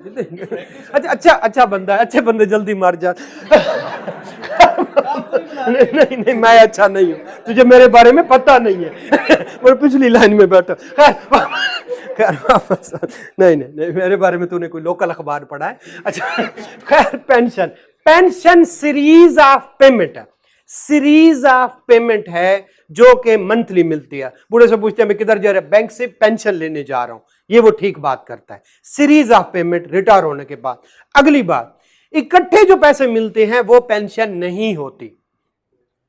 अच्छा बंदा है, अच्छे बंदे जल्दी मर जा। नहीं मैं अच्छा नहीं हूँ, तुझे मेरे बारे में पता नहीं है। मैं पिछली लाइन में बैठा। खैर वापस नहीं मेरे बारे में तूने कोई लोकल अखबार पढ़ा है? अच्छा खैर पेंशन सीरीज ऑफ पेमेंट है, सीरीज ऑफ पेमेंट है जो कि मंथली मिलती है। बूढ़े से पूछते हैं मैं किधर जा रहा है, बैंक से पेंशन लेने जा रहा हूं, ये वो ठीक बात करता है। सीरीज ऑफ पेमेंट रिटायर होने के बाद। अगली बात, इकट्ठे जो पैसे मिलते हैं वो पेंशन नहीं होती।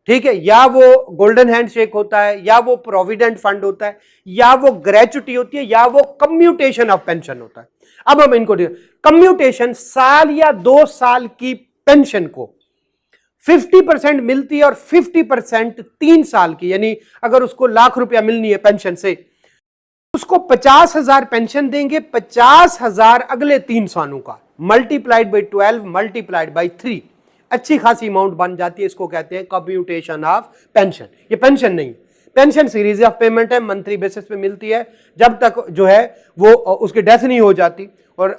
ठीक है, या वो गोल्डन हैंडशेक होता है, या वो प्रोविडेंट फंड होता है, या वो ग्रेचुटी होती है, या वो कम्यूटेशन ऑफ पेंशन होता है। अब हम इनको कम्यूटेशन साल या 2 साल की पेंशन को 50% मिलती है और 50% 3 साल की, यानी अगर उसको ₹1,00,000 मिलनी है पेंशन से, उसको 50,000 पेंशन देंगे, 50,000 अगले 3 सालों का, मल्टीप्लाइड बाई 12 मल्टीप्लाइड बाई 3, अच्छी खासी अमाउंट बन जाती है। इसको कहते हैं कम्यूटेशन ऑफ पेंशन। ये पेंशन नहीं, पेंशन सीरीज ऑफ पेमेंट है, मंथली बेसिस पे मिलती है जब तक जो है वो उसकी डेथ नहीं हो जाती। और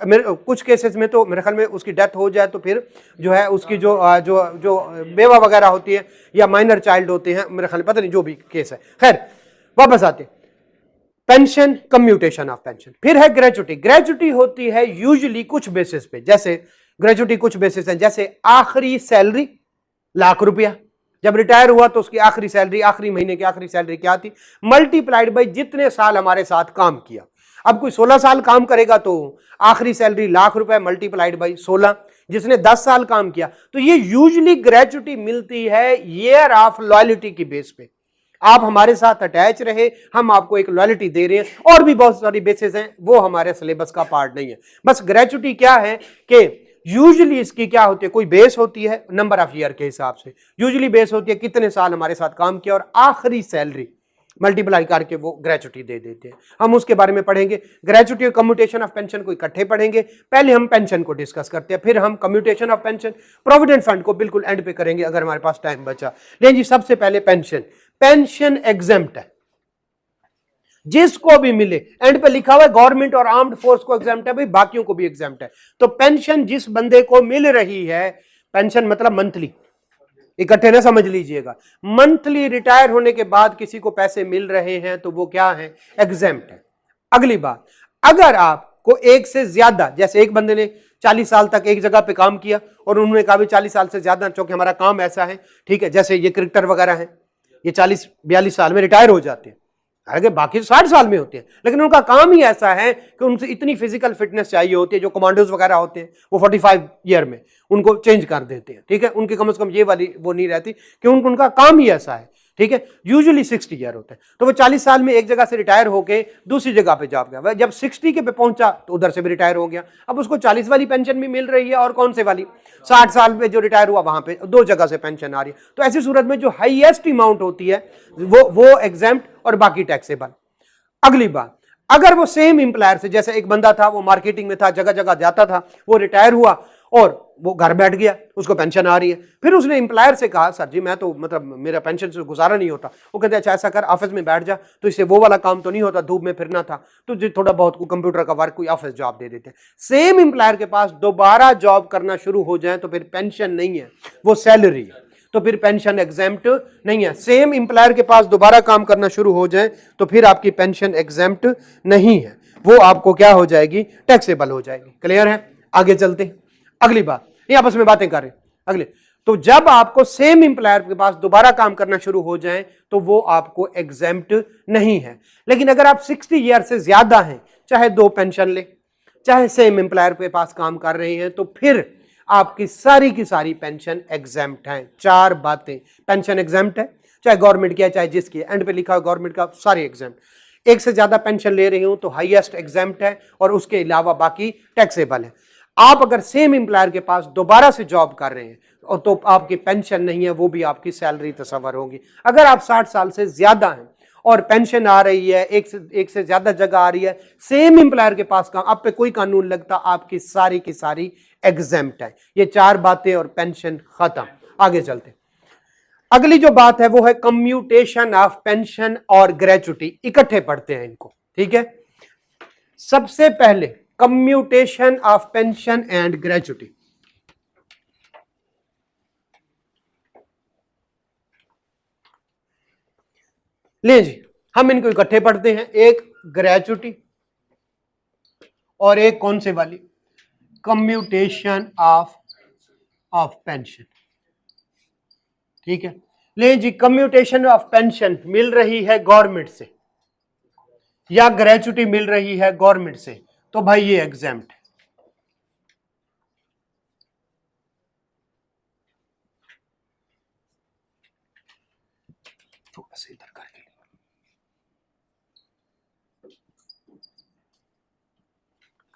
कुछ केसेस में तो मेरे ख्याल में उसकी डेथ हो जाए तो फिर जो है उसकी जो जो जो बेवा वगैरह होती है या माइनर चाइल्ड होते हैं, मेरे ख्याल में पता नहीं जो भी केस है। खैर वापस आते, पेंशन, कम्यूटेशन ऑफ पेंशन। फिर है ग्रेचुटी। ग्रेचुटी होती है यूजुअली कुछ बेसिस पे, जैसे ग्रेचुटी कुछ बेसिस है, जैसे आखिरी सैलरी ₹1,00,000, जब रिटायर हुआ तो उसकी आखिरी सैलरी, आखिरी महीने की आखिरी सैलरी क्या थी, मल्टीप्लाइड बाई जितने साल हमारे साथ काम किया। अब कोई 16 साल काम करेगा तो आखिरी सैलरी ₹1,00,000 मल्टीप्लाइड बाई 16, जिसने 10 साल काम किया। तो ये यूजुअली ग्रेचुटी मिलती है ईयर ऑफ लॉयल्टी की बेस पे, आप हमारे साथ अटैच रहे, हम आपको एक लॉयल्टी दे रहे हैं। और भी बहुत सारी बेसिस हैं, वो हमारे सिलेबस का पार्ट नहीं है। बस ग्रेचुटी क्या है कि यूजुअली इसकी क्या होती है, कोई बेस होती है नंबर ऑफ ईयर के हिसाब से, यूजुअली बेस होती है कितने साल हमारे साथ काम किया, और आखिरी सैलरी मल्टीप्लाई करके वो ग्रेचुटी दे देते हैं। हम उसके बारे में पढ़ेंगे, ग्रेचुटी और कम्यूटेशन ऑफ पेंशन को इकट्ठे पढ़ेंगे। पहले हम पेंशन को डिस्कस करते हैं, फिर हम commutation of pension, provident fund को बिल्कुल एंड पे करेंगे अगर हमारे पास टाइम बचा। लेकिन जी सबसे पहले पेंशन, पेंशन एग्जेम्प्ट है, जिसको भी मिले, एंड पे लिखा हुआ है गवर्नमेंट और आर्म्ड फोर्स को एग्जाम्प्ट है, भाई बाकियों को भी एग्जाम्प्ट है। तो पेंशन जिस बंदे को मिल रही है, पेंशन मतलब मंथली, इकट्ठे ना समझ लीजिएगा, मंथली रिटायर होने के बाद किसी को पैसे मिल रहे हैं तो वो क्या है, एग्जेम्प्ट है। अगली बात, अगर आपको एक से ज्यादा, जैसे एक बंदे ने 40 साल तक एक जगह पे काम किया और उन्होंने कहा भी 40 साल से ज्यादा, चूंकि हमारा काम ऐसा है, ठीक है, जैसे ये क्रिकेटर वगैरह हैं, ये 40-42 साल में रिटायर हो जाते हैं, हालांकि बाकी 60 साल में होते हैं, लेकिन उनका काम ही ऐसा है कि उनसे इतनी फिजिकल फिटनेस चाहिए होती है। जो कमांडोज वगैरह होते हैं वो 45 ईयर में उनको चेंज कर देते हैं, ठीक है, उनकी कम से कम ये वाली वो नहीं रहती कि उनका काम ही ऐसा है, ठीक है। यूजुअली 60 ईयर होते हैं, तो वो 40 साल में एक जगह से रिटायर होकर दूसरी जगह पे जॉब गया, जब 60 के पे पहुंचा तो उधर से भी रिटायर हो गया। अब उसको 40 वाली पेंशन भी मिल रही है, और कौन से वाली, 60 साल में जो रिटायर हुआ वहां पे 2 जगह से पेंशन आ रही है। तो ऐसी सूरत में जो हाईएस्ट अमाउंट होती है वो एग्जेम्प्ट और बाकी टैक्सेबल। अगली बात, अगर वो सेम एम्प्लॉयर से, जैसे एक बंदा था वो मार्केटिंग में था, जगह जगह जाता था, वो रिटायर हुआ और वो घर बैठ गया, उसको पेंशन आ रही है, फिर उसने एम्प्लॉयर से कहा सर जी मैं तो मतलब मेरा पेंशन से गुजारा नहीं होता। वो कहते अच्छा ऐसा कर, ऑफिस में बैठ जा, तो इससे वो वाला काम तो नहीं होता, धूप में फिरना था, तो जो थोड़ा बहुत कंप्यूटर का वर्क, कोई ऑफिस जॉब दे देते हैं। सेम एम्प्लॉयर के पास दोबारा जॉब करना शुरू हो जाए तो फिर पेंशन नहीं है, वो सैलरी है, तो फिर पेंशन एग्जेम्प्ट नहीं है। सेम एम्प्लॉयर के पास दोबारा काम करना शुरू हो जाए तो फिर आपकी पेंशन एग्जेम्प्ट नहीं है, वो आपको क्या हो जाएगी, टैक्सेबल हो जाएगी। क्लियर है, आगे चलते हैं। अगली बात, ये आपस में बातें करें अगले, तो जब आपको सेम एम्प्लॉयर के पास दोबारा काम करना शुरू हो जाए तो वो आपको एग्जेम्प्ट नहीं है। लेकिन अगर आप 60 ईयर से ज्यादा हैं, चाहे 2 पेंशन ले, चाहे सेम एम्प्लॉयर के पास काम कर रहे हैं, तो फिर आपकी सारी की सारी पेंशन एग्जेम्प्ट है। 4 बातें, पेंशन एग्जेम्प्ट है, चाहे गवर्नमेंट की है चाहे जिसकी है, एंड पे लिखा है गवर्नमेंट का, सारी एग्जेम्प्ट। एक से ज्यादा पेंशन ले रही हूं तो हाईएस्ट एग्जेम्प्ट है, और उसके अलावा बाकी टैक्सेबल है। आप अगर सेम एम्प्लॉयर के पास दोबारा से जॉब कर रहे हैं और तो आपकी पेंशन नहीं है, वो भी आपकी सैलरी तस्वर होगी। अगर आप 60 साल से ज्यादा हैं और पेंशन आ रही है, एक से ज्यादा जगह आ रही है, सेम एम्प्लॉयर के पास काम, आप पे कोई कानून लगता, आपकी सारी की सारी एग्जेम्प्ट है। ये 4 बातें और पेंशन खत्म। आगे चलते, अगली जो बात है वो है कम्यूटेशन ऑफ पेंशन और ग्रेचुटी, इकट्ठे पढ़ते हैं इनको, ठीक है। सबसे पहले commutation of pension and gratuity. ले जी, हम इनको इकट्ठे पढ़ते हैं, एक ग्रेचुटी और एक कौन से वाली, कम्यूटेशन ऑफ पेंशन, ठीक है। ले जी, कम्यूटेशन ऑफ पेंशन मिल रही है गवर्नमेंट से या ग्रेचुटी मिल रही है गवर्नमेंट से, तो भाई ये एग्जेम्प्ट है। थोड़ा सा इधर करके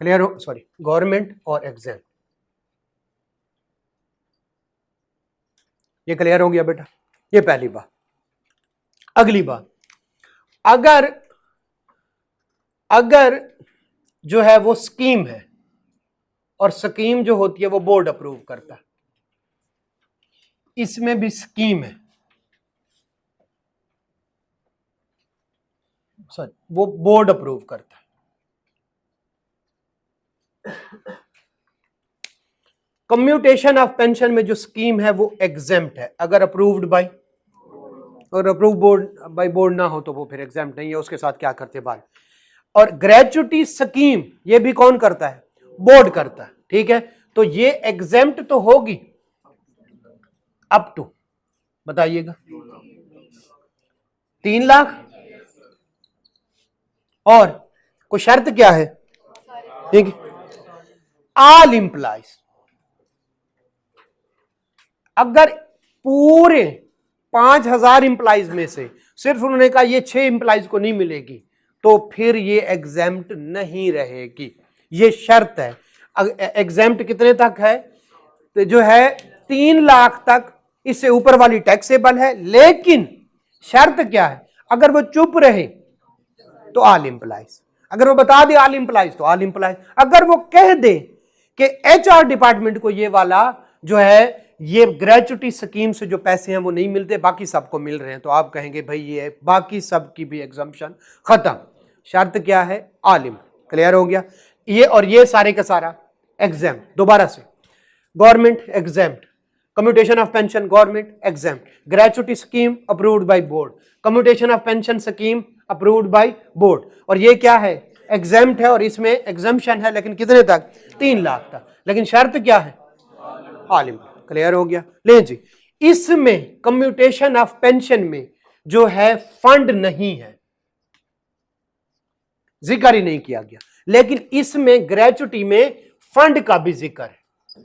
क्लियर हो, सॉरी, गवर्नमेंट और एग्जाम, ये क्लियर हो गया बेटा। ये पहली बात। अगली बात, अगर जो है वो स्कीम है और स्कीम जो होती है वो बोर्ड अप्रूव करता है, इसमें भी स्कीम है, सॉरी, वो बोर्ड अप्रूव करता है। कम्यूटेशन ऑफ पेंशन में जो स्कीम है वो एग्जेम्प्ट है अगर अप्रूव्ड बाय, और अप्रूव बोर्ड बाय बोर्ड ना हो तो वो फिर एग्जेम्प्ट नहीं है, उसके साथ क्या करते बात। और ग्रेचुटी स्कीम ये भी कौन करता है, बोर्ड करता है, ठीक है। तो ये एग्जेम्प्ट तो होगी अप टू, बताइएगा 3 लाख, और कोई शर्त क्या है, ठीक है, ऑल इंप्लाइज। अगर पूरे 5000 इंप्लाइज में से सिर्फ उन्होंने कहा ये 6 इंप्लाइज को नहीं मिलेगी, तो फिर ये एग्जेम्प्ट नहीं रहेगी, ये शर्त है। एग्जेम्प्ट कितने तक है, तो जो है 3 लाख तक, इससे ऊपर वाली टैक्सेबल है, लेकिन शर्त क्या है, अगर वो चुप रहे तो ऑल इंप्लाइज, अगर वो बता दे ऑल इंप्लाइज तो ऑल इंप्लाइज, अगर वो कह दे कि एचआर डिपार्टमेंट को ये वाला जो है ये ग्रेचुटी स्कीम से जो पैसे हैं वो नहीं मिलते, बाकी सबको मिल रहे हैं, तो आप कहेंगे भाई ये बाकी सब की भी एग्जम्पशन खत्म। शर्त क्या है, ऑल इंप्लाइज। क्लियर हो गया ये, और ये सारे का सारा एग्जाम्प्ट। दोबारा से, government exempt, commutation of pension government exempt, gratuity scheme approved by board, commutation of pension scheme approved by board, और ये क्या है, एग्जाम्प्ट है, और इसमें एग्जाम्पशन है, लेकिन कितने तक, 3 लाख तक, लेकिन शर्त क्या है, ऑल इंप्लाइज। क्लियर हो गया। ले जी, इसमें कम्यूटेशन ऑफ पेंशन में जो है फंड नहीं है, जिक्र ही नहीं किया गया, लेकिन इसमें ग्रेचुटी में फंड का भी जिक्र है।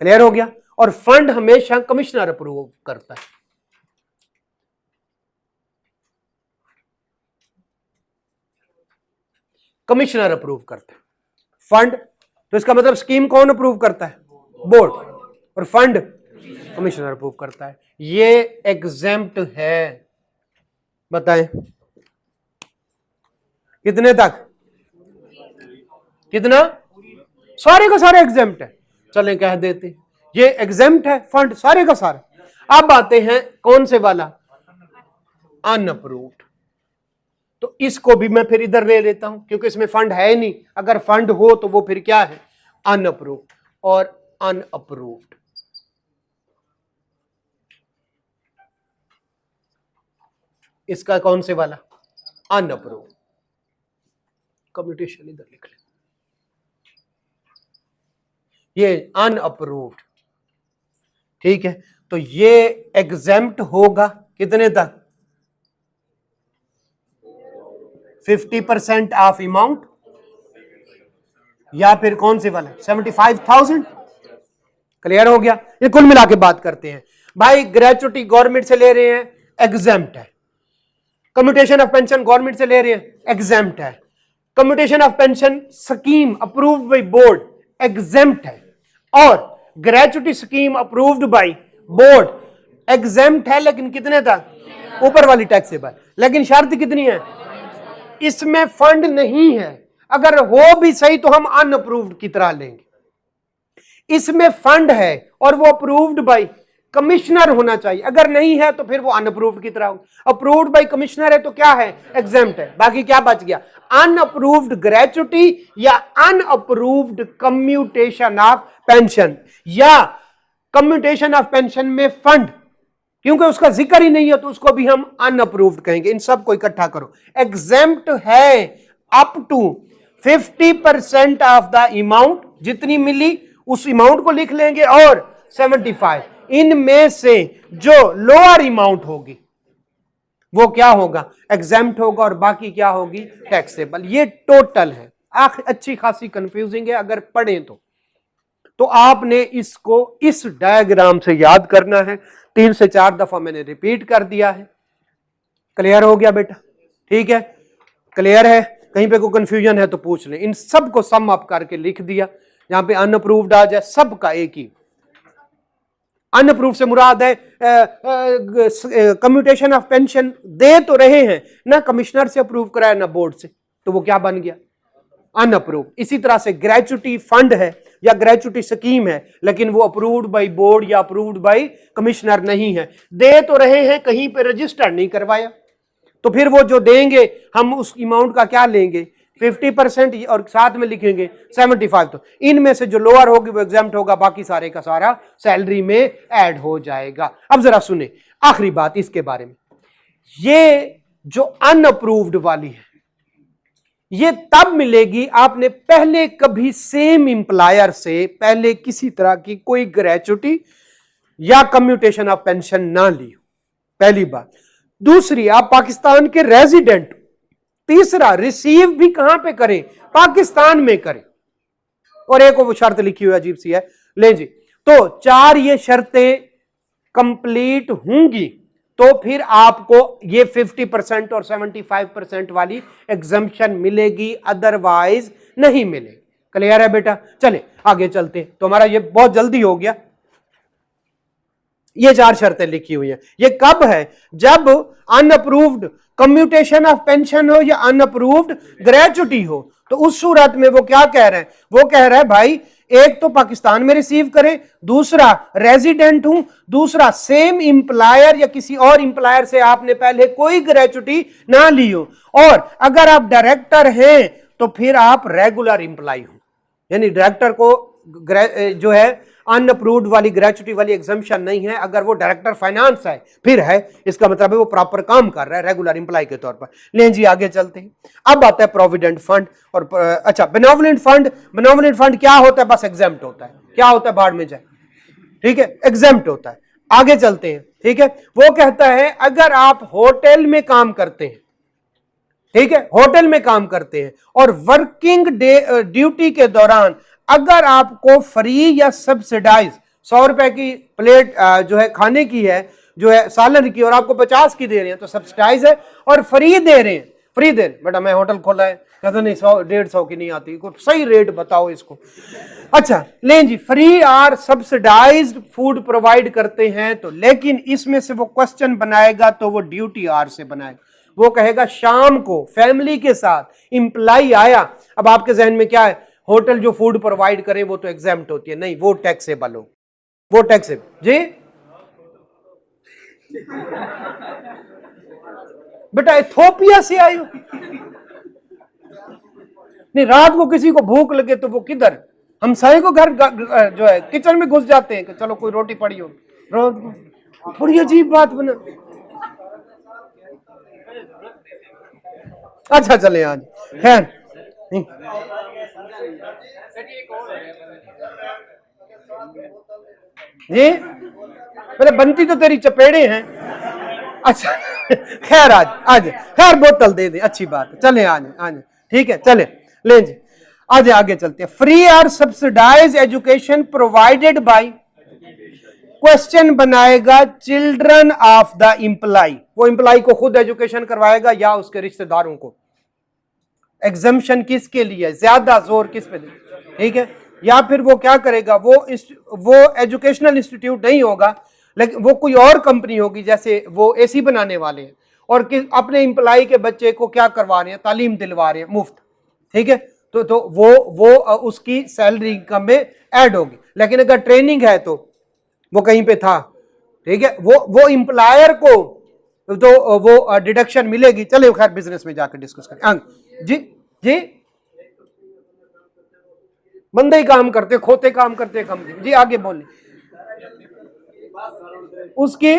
क्लियर हो गया, और फंड हमेशा कमिश्नर अप्रूव करता है। कमिश्नर अप्रूव करता है फंड, तो इसका मतलब स्कीम कौन अप्रूव करता है, बोर्ड, और फंड कमिश्नर अप्रूव करता है। ये एग्जेम्प्ट है, बताएं कितने तक, कितना, सारे का सारे एग्जेम्प्ट है। चलें कह देते ये एग्जेम्प्ट है फंड सारे का सारा। अब आते हैं कौन से वाला, अनअप्रूव्ड, तो इसको भी मैं फिर इधर ले लेता हूं क्योंकि इसमें फंड है नहीं, अगर फंड हो तो वो फिर क्या है, अनअप्रूव्ड और अनअप्रूव्ड। इसका कौन से वाला, अनअप्रूव्ड, कम्यूटेशन इधर लिख ले, ये अनअप्रूव्ड, ठीक है। तो ये एग्जेम्प्ट होगा कितने तक, 50% ऑफ अमाउंट, या फिर कौन से वाला 75,000। क्लियर हो गया। ये कुल मिला के बात करते हैं भाई, ग्रेचुटी गवर्नमेंट से ले रहे हैं, एग्जेम्प्ट है, कम्यूटेशन ऑफ पेंशन गवर्नमेंट से ले रहे हैं, एग्जेम्प्ट है, commutation of pension scheme approved by board exempt है, और gratuity scheme approved by board exempt है, लेकिन कितने तक, ऊपर वाली टैक्सेबल, लेकिन शर्त कितनी है, इसमें फंड नहीं है। अगर हो भी सही तो हम अनअप्रूव्ड की तरह लेंगे, इसमें फंड है और वो अप्रूव्ड बाय कमिश्नर होना चाहिए, अगर नहीं है तो फिर वो अनअप्रूव्ड की तरह होगा। अप्रूव्ड बाय कमिश्नर है तो क्या है, एग्जेम्प्ट है। बाकी क्या बच गया, अनअप्रूव्ड ग्रेचुटी या अनअप्रूव्ड कम्यूटेशन ऑफ पेंशन, या कम्यूटेशन ऑफ पेंशन में फंड, क्योंकि उसका जिक्र ही नहीं है तो उसको भी हम अनअप्रूव्ड कहेंगे। इन सब को इकट्ठा करो, एग्जेम्प्ट है up to 50% of the amount, जितनी मिली उस अमाउंट को लिख लेंगे, और 75 इनमें से जो लोअर अमाउंट होगी वो क्या होगा, एग्जेम्प्ट होगा, और बाकी क्या होगी, टैक्सेबल। ये टोटल है। अच्छी खासी कंफ्यूजिंग है, अगर पढ़ें तो आपने इसको इस डायग्राम से याद करना है। 3 से 4 दफा मैंने रिपीट कर दिया है, क्लियर हो गया बेटा? ठीक है, क्लियर है? कहीं पे कोई कंफ्यूजन है तो पूछ लें। इन सब को सम अप करके लिख दिया, यहां पे अनअप्रूव्ड आ जाए, सबका एक ही। अनअप्रूव से मुराद है कम्यूटेशन ऑफ पेंशन दे तो रहे हैं ना, कमिश्नर से अप्रूव कराया ना बोर्ड से, तो वो क्या बन गया? अनअप्रूव। इसी तरह से ग्रेचुटी फंड है या ग्रेचुटी स्कीम है, लेकिन वो अप्रूव्ड बाय बोर्ड या अप्रूव्ड बाय कमिश्नर नहीं है, दे तो रहे हैं, कहीं पे रजिस्टर नहीं करवाया, तो फिर वो जो देंगे हम उस अमाउंट का क्या लेंगे? 50% और साथ में लिखेंगे 75। तो इनमें से जो लोअर होगी वो एग्जाम्प्ट होगा, बाकी सारे का सारा सैलरी में ऐड हो जाएगा। अब जरा सुने आखिरी बात इसके बारे में, ये जो अनअप्रूव्ड वाली है ये तब मिलेगी आपने पहले कभी सेम इंप्लायर से पहले किसी तरह की कोई ग्रेचुटी या कम्यूटेशन ऑफ पेंशन ना ली हो, पहली बात। दूसरी, आप पाकिस्तान के रेजिडेंट। तीसरा, रिसीव भी कहां पे करें? पाकिस्तान में करें। और एक वो शर्त लिखी हुई अजीब सी है, ले जी, तो 4 ये शर्तें कंप्लीट होंगी तो फिर आपको ये 50% और 75% वाली एग्जम्पशन मिलेगी, अदरवाइज नहीं मिलेगी। क्लियर है बेटा? चले आगे चलते हैं। तो हमारा ये बहुत जल्दी हो गया। ये 4 शर्तें लिखी हुई हैं। ये कब है? जब अनअप्रूव्ड कम्यूटेशन ऑफ पेंशन हो या अनअप्रूव्ड ग्रेचुटी हो। तो उस सूरत में वो क्या कह रहे हैं? वो कह रहे हैं भाई एक तो पाकिस्तान में रिसीव करें, दूसरा रेजिडेंट हूं, दूसरा सेम इंप्लायर या किसी और इंप्लायर से आपने पहले कोई ग्रेचुटी ना ली हो, और अगर आप डायरेक्टर हैं तो फिर आप रेगुलर इंप्लाई हो, यानी डायरेक्टर को जो है अनअप्रूव्ड वाली ग्रेचुटी वाली एग्जम्पशन नहीं है। अगर वो डायरेक्टर फाइनेंस है फिर है, इसका मतलब है वो प्रॉपर काम कर रहा है रेगुलर इंप्लाई के तौर पर। लें जी आगे चलते हैं। अब आता है प्रोविडेंट फंड और अच्छा बेनोवलेंट फंड। बेनोवलेंट फंड क्या होता है? बस एग्जेम्प्ट होता है। क्या होता है? बाढ़ में जाए, ठीक है, एग्जेम्प्ट होता है। आगे चलते हैं, ठीक है। वो कहता है अगर आप होटल में काम करते हैं, ठीक है, होटल में काम करते हैं और वर्किंग डे ड्यूटी के दौरान अगर आपको फ्री या सब्सिडाइज 100 रुपए की प्लेट जो है खाने की है, जो है सालन की, और आपको 50 की दे रहे हैं तो सब्सिडाइज है, और फ्री दे रहे हैं, फ्री दे रहे। बेटा मैं होटल खोला है, कहते नहीं 100-150 की नहीं आती, कुछ सही रेट बताओ इसको। अच्छा लें जी, फ्री और सब्सिडाइज्ड फूड प्रोवाइड करते हैं तो, लेकिन इसमें से वो क्वेश्चन बनाएगा तो वो ड्यूटी आर से बनाएगा। वो कहेगा शाम को फैमिली के साथ इंप्लाई आया। अब आपके जहन में क्या है? होटल जो फूड प्रोवाइड करे वो तो एग्जेम्प्ट होती है, नहीं वो टैक्सेबल हो, वो टैक्सेबल। जी बेटा इथोपिया से आई हो? नहीं, रात को किसी को भूख लगे तो वो किधर हमसाये को घर जो है किचन में घुस जाते हैं कि चलो कोई रोटी पड़ी हो। थोड़ी अजीब बात बना। अच्छा चले आज खैर जी, मतलब बनती तो तेरी चपेड़े हैं। अच्छा खैर आज आज खैर बोतल दे दे, अच्छी बात है। चले आज आज ठीक है, चले ले जी आज आगे चलते हैं। फ्री और subsidize education provided by, question बनाएगा चिल्ड्रन ऑफ द इंप्लाई। वो इंप्लाई को खुद एजुकेशन करवाएगा या उसके रिश्तेदारों को। एग्जम्पशन किसके लिए? ज्यादा जोर किस पे दे? ठीक है, या फिर वो क्या करेगा? वो एजुकेशनल इंस्टीट्यूट नहीं होगा, लेकिन वो कोई और कंपनी होगी, जैसे वो एसी बनाने वाले हैं और अपने इंप्लाई के बच्चे को क्या करवा रहे हैं? तालीम दिलवा रहे हैं मुफ्त। ठीक है, तो वो उसकी सैलरी इनकम में ऐड होगी। लेकिन अगर ट्रेनिंग है तो वो कहीं पे था, ठीक है, वो इंप्लायर को तो वो डिडक्शन मिलेगी। चले खैर बिजनेस में जाकर डिस्कस करें। जी जी, बंदे ही काम करते, खोते काम करते कंपनी। जी आगे बोले। उसकी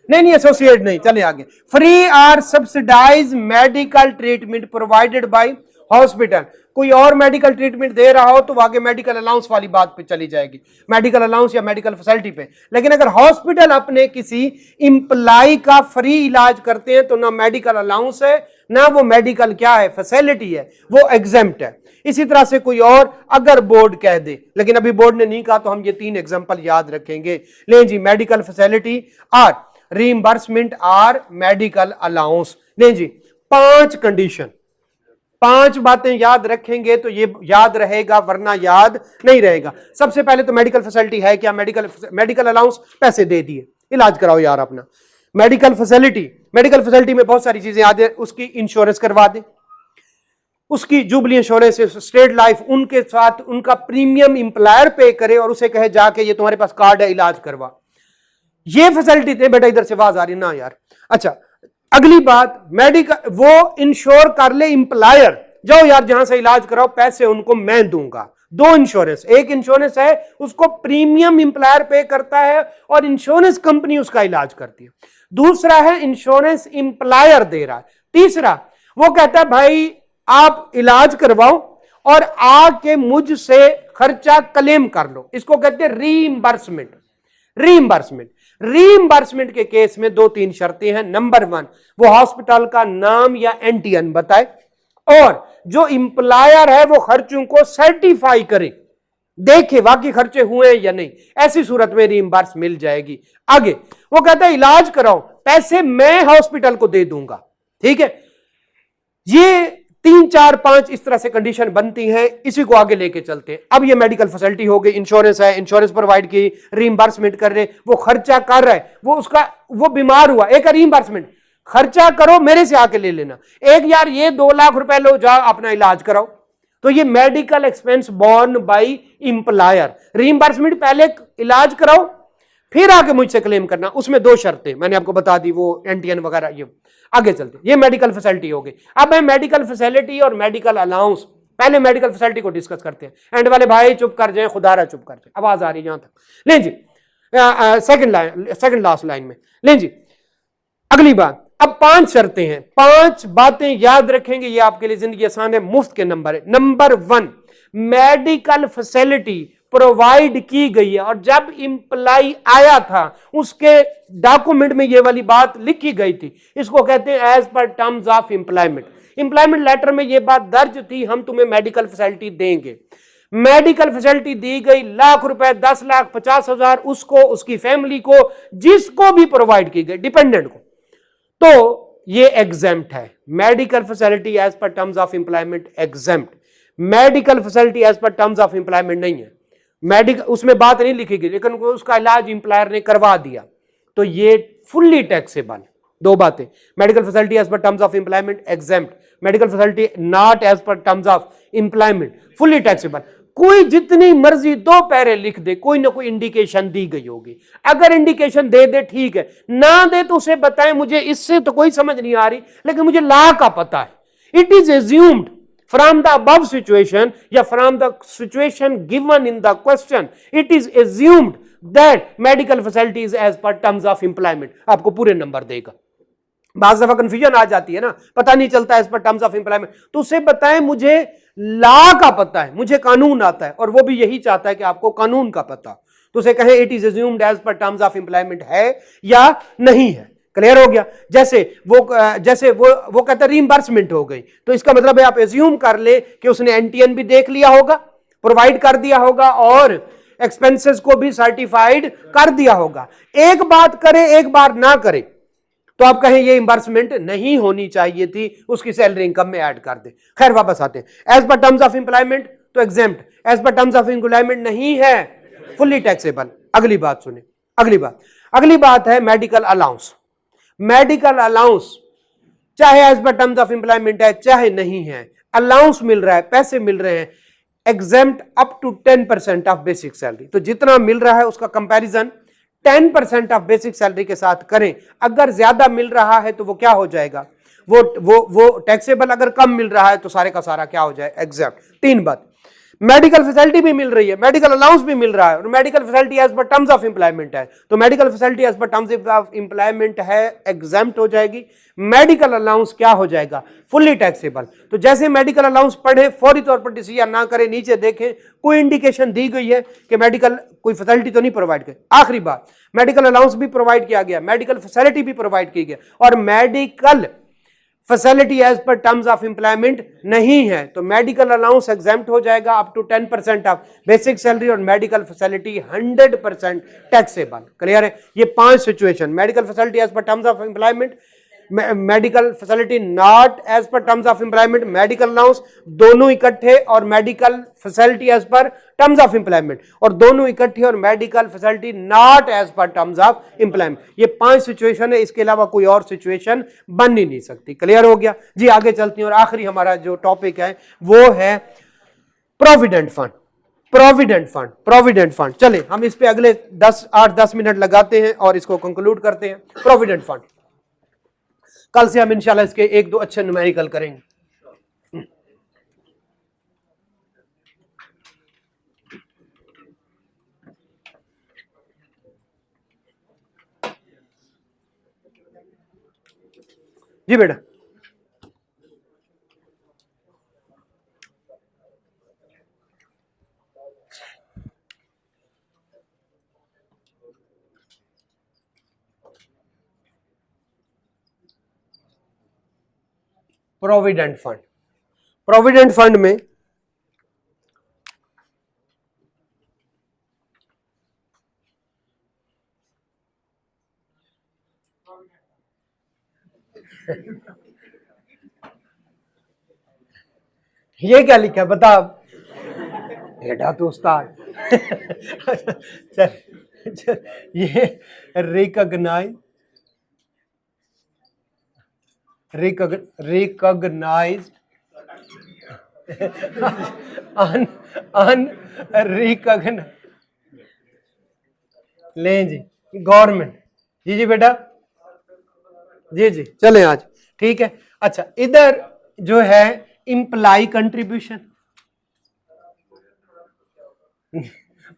नहीं एसोसिएट नहीं। चले आगे। Free or subsidize medical treatment provided by hospital. कोई और मेडिकल ट्रीटमेंट दे रहा हो तो आगे मेडिकल अलाउंस वाली बात पे चली जाएगी, मेडिकल अलाउंस या मेडिकल फैसिलिटी पे। लेकिन अगर हॉस्पिटल अपने किसी इंप्लाई का फ्री इलाज करते हैं तो ना मेडिकल अलाउंस है ना वो मेडिकल क्या है, फैसिलिटी है, वो एग्जेम्प्ट है। इसी तरह से कोई और अगर बोर्ड कह दे, लेकिन अभी बोर्ड ने नहीं कहा तो हम ये 3 एग्जांपल याद रखेंगे। ले जी, मेडिकल फैसिलिटी और रीइंबर्समेंट और मेडिकल अलाउंस। नहीं जी, 5 कंडीशन, 5 बातें याद रखेंगे तो ये याद रहेगा, वरना याद नहीं रहेगा। सबसे पहले तो मेडिकल फैसिलिटी है क्या? मेडिकल अलाउंस, पैसे दे दिए, इलाज कराओ यार अपना। मेडिकल फैसिलिटी में बहुत सारी चीजें याद है, उसकी इंश्योरेंस करवा दे, उसकी जुबली इंश्योरेंस, स्टेट लाइफ, उनके साथ उनका प्रीमियम इंप्लायर पे करे और उसे कहे जाके ये तुम्हारे पास कार्ड है, इलाज करवा। ये फैसिलिटी दे बेटा। इधर से आवाज आ रही ना यार। अच्छा, अगली बात, मेडिकल वो इंश्योर कर ले इंप्लायर, जाओ यार जहां से इलाज कराओ, पैसे उनको मैं दूंगा। 2 इंश्योरेंस, एक इंश्योरेंस है उसको प्रीमियम इंप्लायर पे करता है और इंश्योरेंस कंपनी उसका इलाज करती है। दूसरा है इंश्योरेंस इंप्लायर दे रहा है। तीसरा वो कहता है भाई आप इलाज करवाओ और आके मुझसे खर्चा क्लेम कर लो, इसको कहते हैं रीइंबर्समेंट। रीइंबर्समेंट के केस में 2-3 शर्तें हैं। नंबर 1, वो हॉस्पिटल का नाम या एनटीएन बताए और जो इंप्लायर है वो खर्चों को सर्टिफाई करे, देखे वाकई खर्चे हुए या नहीं। ऐसी सूरत में रीइंबर्स मिल जाएगी। आगे वो कहता है इलाज कराओ, पैसे मैं हॉस्पिटल को दे दूंगा। ठीक है, ये 3, 4, 5 इस तरह से कंडीशन बनती हैं। इसी को आगे लेके चलते हैं। अब ये मेडिकल फैसिलिटी हो गई, इंश्योरेंस है, इंश्योरेंस प्रोवाइड की, रीइंबर्समेंट कर रहे, वो खर्चा कर रहा है, वो बीमार हुआ, एक रीइंबर्समेंट, खर्चा करो मेरे से आके ले लेना। एक यार ये 2 लाख रुपए लो, जाओ अपना इलाज कराओ, तो ये medical expense borne by employer. Reimbursement पहले इलाज कराओ फिर आके मुझसे क्लेम करना। उसमें 2 शर्तें मैंने आपको बता दी, वो एनटीएन वगैरह। ये आगे चलते, ये मेडिकल फैसिलिटी हो गई। अब है मेडिकल फैसिलिटी और मेडिकल अलाउंस। पहले मेडिकल फैसिलिटी को डिस्कस करते हैं। एंड वाले भाई चुप कर जाए, खुदारा चुप कर जाए, आवाज आ रही है जहां तक। लें जी, सेकंड लास्ट लाइन में लें जी। अगली बात, अब 5 शर्तें हैं, 5 बातें याद रखेंगे, ये आपके लिए जिंदगी आसान है, मुफ्त के नंबर है। नंबर 1, मेडिकल फैसिलिटी प्रोवाइड की गई है और जब इंप्लाई आया था उसके डॉक्यूमेंट में ये वाली बात लिखी गई थी, इसको कहते हैं as per terms of employment. Employment letter में ये बात दर्ज थी, हम तुम्हें मेडिकल फैसिलिटी देंगे। मेडिकल फैसिलिटी दी गई, लाख रुपए, 10 लाख, 50,000, उसको, उसकी फैमिली को, जिसको भी प्रोवाइड की गई, डिपेंडेंट को, तो ये एग्जेम्प्ट है। Medical facility as per terms of employment exempt. Medical facility as per terms of employment नहीं है, मेडिकल उसमें बात नहीं लिखी गई, लेकिन उसका इलाज इंप्लायर ने करवा दिया, तो ये फुल्ली टैक्सेबल। 2 बातें, medical facility as per terms of employment exempt, medical facility not as per terms of employment fully taxable. कोई जितनी मर्जी 2 पैरे लिख दे, कोई ना कोई इंडिकेशन दी गई होगी। अगर इंडिकेशन दे दे ठीक है, ना दे तो उसे बताएं मुझे इससे तो कोई समझ नहीं आ रही, लेकिन मुझे लॉ का पता है। It is assumed from the above situation या from the situation given in the question, it is assumed that medical facility is as per terms of employment। आपको पूरे नंबर देगा। बाज़ दफा कंफ्यूजन आ जाती है ना, पता नहीं चलता as per terms of employment, तो उसे बताएं मुझे लॉ का पता है, मुझे कानून आता है, और वो भी यही चाहता है कि आपको कानून का पता, तो उसे कहें it is assumed as per terms of employment है या नहीं है। क्लियर हो गया? जैसे वो कहता है रीइंबर्समेंट हो गई, तो इसका मतलब है आप एज्यूम कर ले कि उसने एनटीएन भी देख लिया होगा, प्रोवाइड कर दिया होगा और एक्सपेंसेस को भी सर्टिफाइड कर दिया होगा। एक बात करे एक बार ना करे तो आप कहें ये इंबर्समेंट नहीं होनी चाहिए थी, उसकी सैलरी इनकम में ऐड कर दे। खैर वापस आते हैं। As per terms of employment तो exempt, as per terms of employment नहीं है, फुल्ली टैक्सेबल। अगली बात सुने, अगली बात है मेडिकल अलाउंस। मेडिकल अलाउंस चाहे as per terms of employment है चाहे नहीं है, अलाउंस मिल रहा है, पैसे मिल रहे हैं, exempt up to 10% of basic salary. तो जितना मिल रहा है उसका कंपैरिजन 10% ऑफ बेसिक सैलरी के साथ करें। अगर ज्यादा मिल रहा है तो वो क्या हो जाएगा, वो टैक्सेबल। अगर कम मिल रहा है तो सारे का सारा क्या हो जाए, एग्जेम्प्ट। 3 बात, मेडिकल फैसिलिटी भी मिल रही है, मेडिकल अलाउंस भी मिल रहा है, और medical facility as per terms of employment है, तो medical facility as per terms of employment है, एग्जेम्प्ट हो जाएगी। मेडिकल अलाउंस क्या हो जाएगा, फुल्ली टैक्सेबल। तो जैसे मेडिकल अलाउंस पढ़े, फौरी तौर पर डिसीजन ना करें, नीचे देखें कोई इंडिकेशन दी गई है कि मेडिकल कोई फैसिलिटी तो नहीं प्रोवाइड की। आखिरी बात, मेडिकल अलाउंस भी प्रोवाइड किया गया, मेडिकल फैसिलिटी भी प्रोवाइड की गई, और medical facility as per terms of employment नहीं है तो मेडिकल अलाउंस एग्जेम्प्ट हो जाएगा up to 10% of basic salary और मेडिकल फैसिलिटी 100% टैक्सेबल। क्लियर है? ये 5 situation, medical facility as per terms of employment, medical facility not as per terms of employment, medical allowance दोनों इकट्ठे और medical facility as per terms of employment और दोनों इकट्ठे और medical facility not as per terms of employment. ये 5 सिचुएशन है, इसके अलावा कोई और सिचुएशन बन ही नहीं सकती। क्लियर हो गया जी? आगे चलती हैं और आखिरी हमारा जो टॉपिक है वो है प्रोविडेंट फंड। प्रोविडेंट फंड चले हम इस पे अगले 8-10 मिनट लगाते हैं और इसको कंक्लूड करते हैं। प्रोविडेंट फंड कल से हम इंशाल्लाह इसके 1-2 अच्छे न्यूमेरिकल करेंगे। जी बेटा, प्रोविडेंट फंड में ये क्या लिखा है बता? बेटा तो उस्ताद चल, ये रिकॉग्नाइज अनरिकॉग्नाइज ले जी गवर्नमेंट। जी बेटा, जी चलें आज, ठीक है। अच्छा, इधर जो है इम्प्लाई कंट्रीब्यूशन,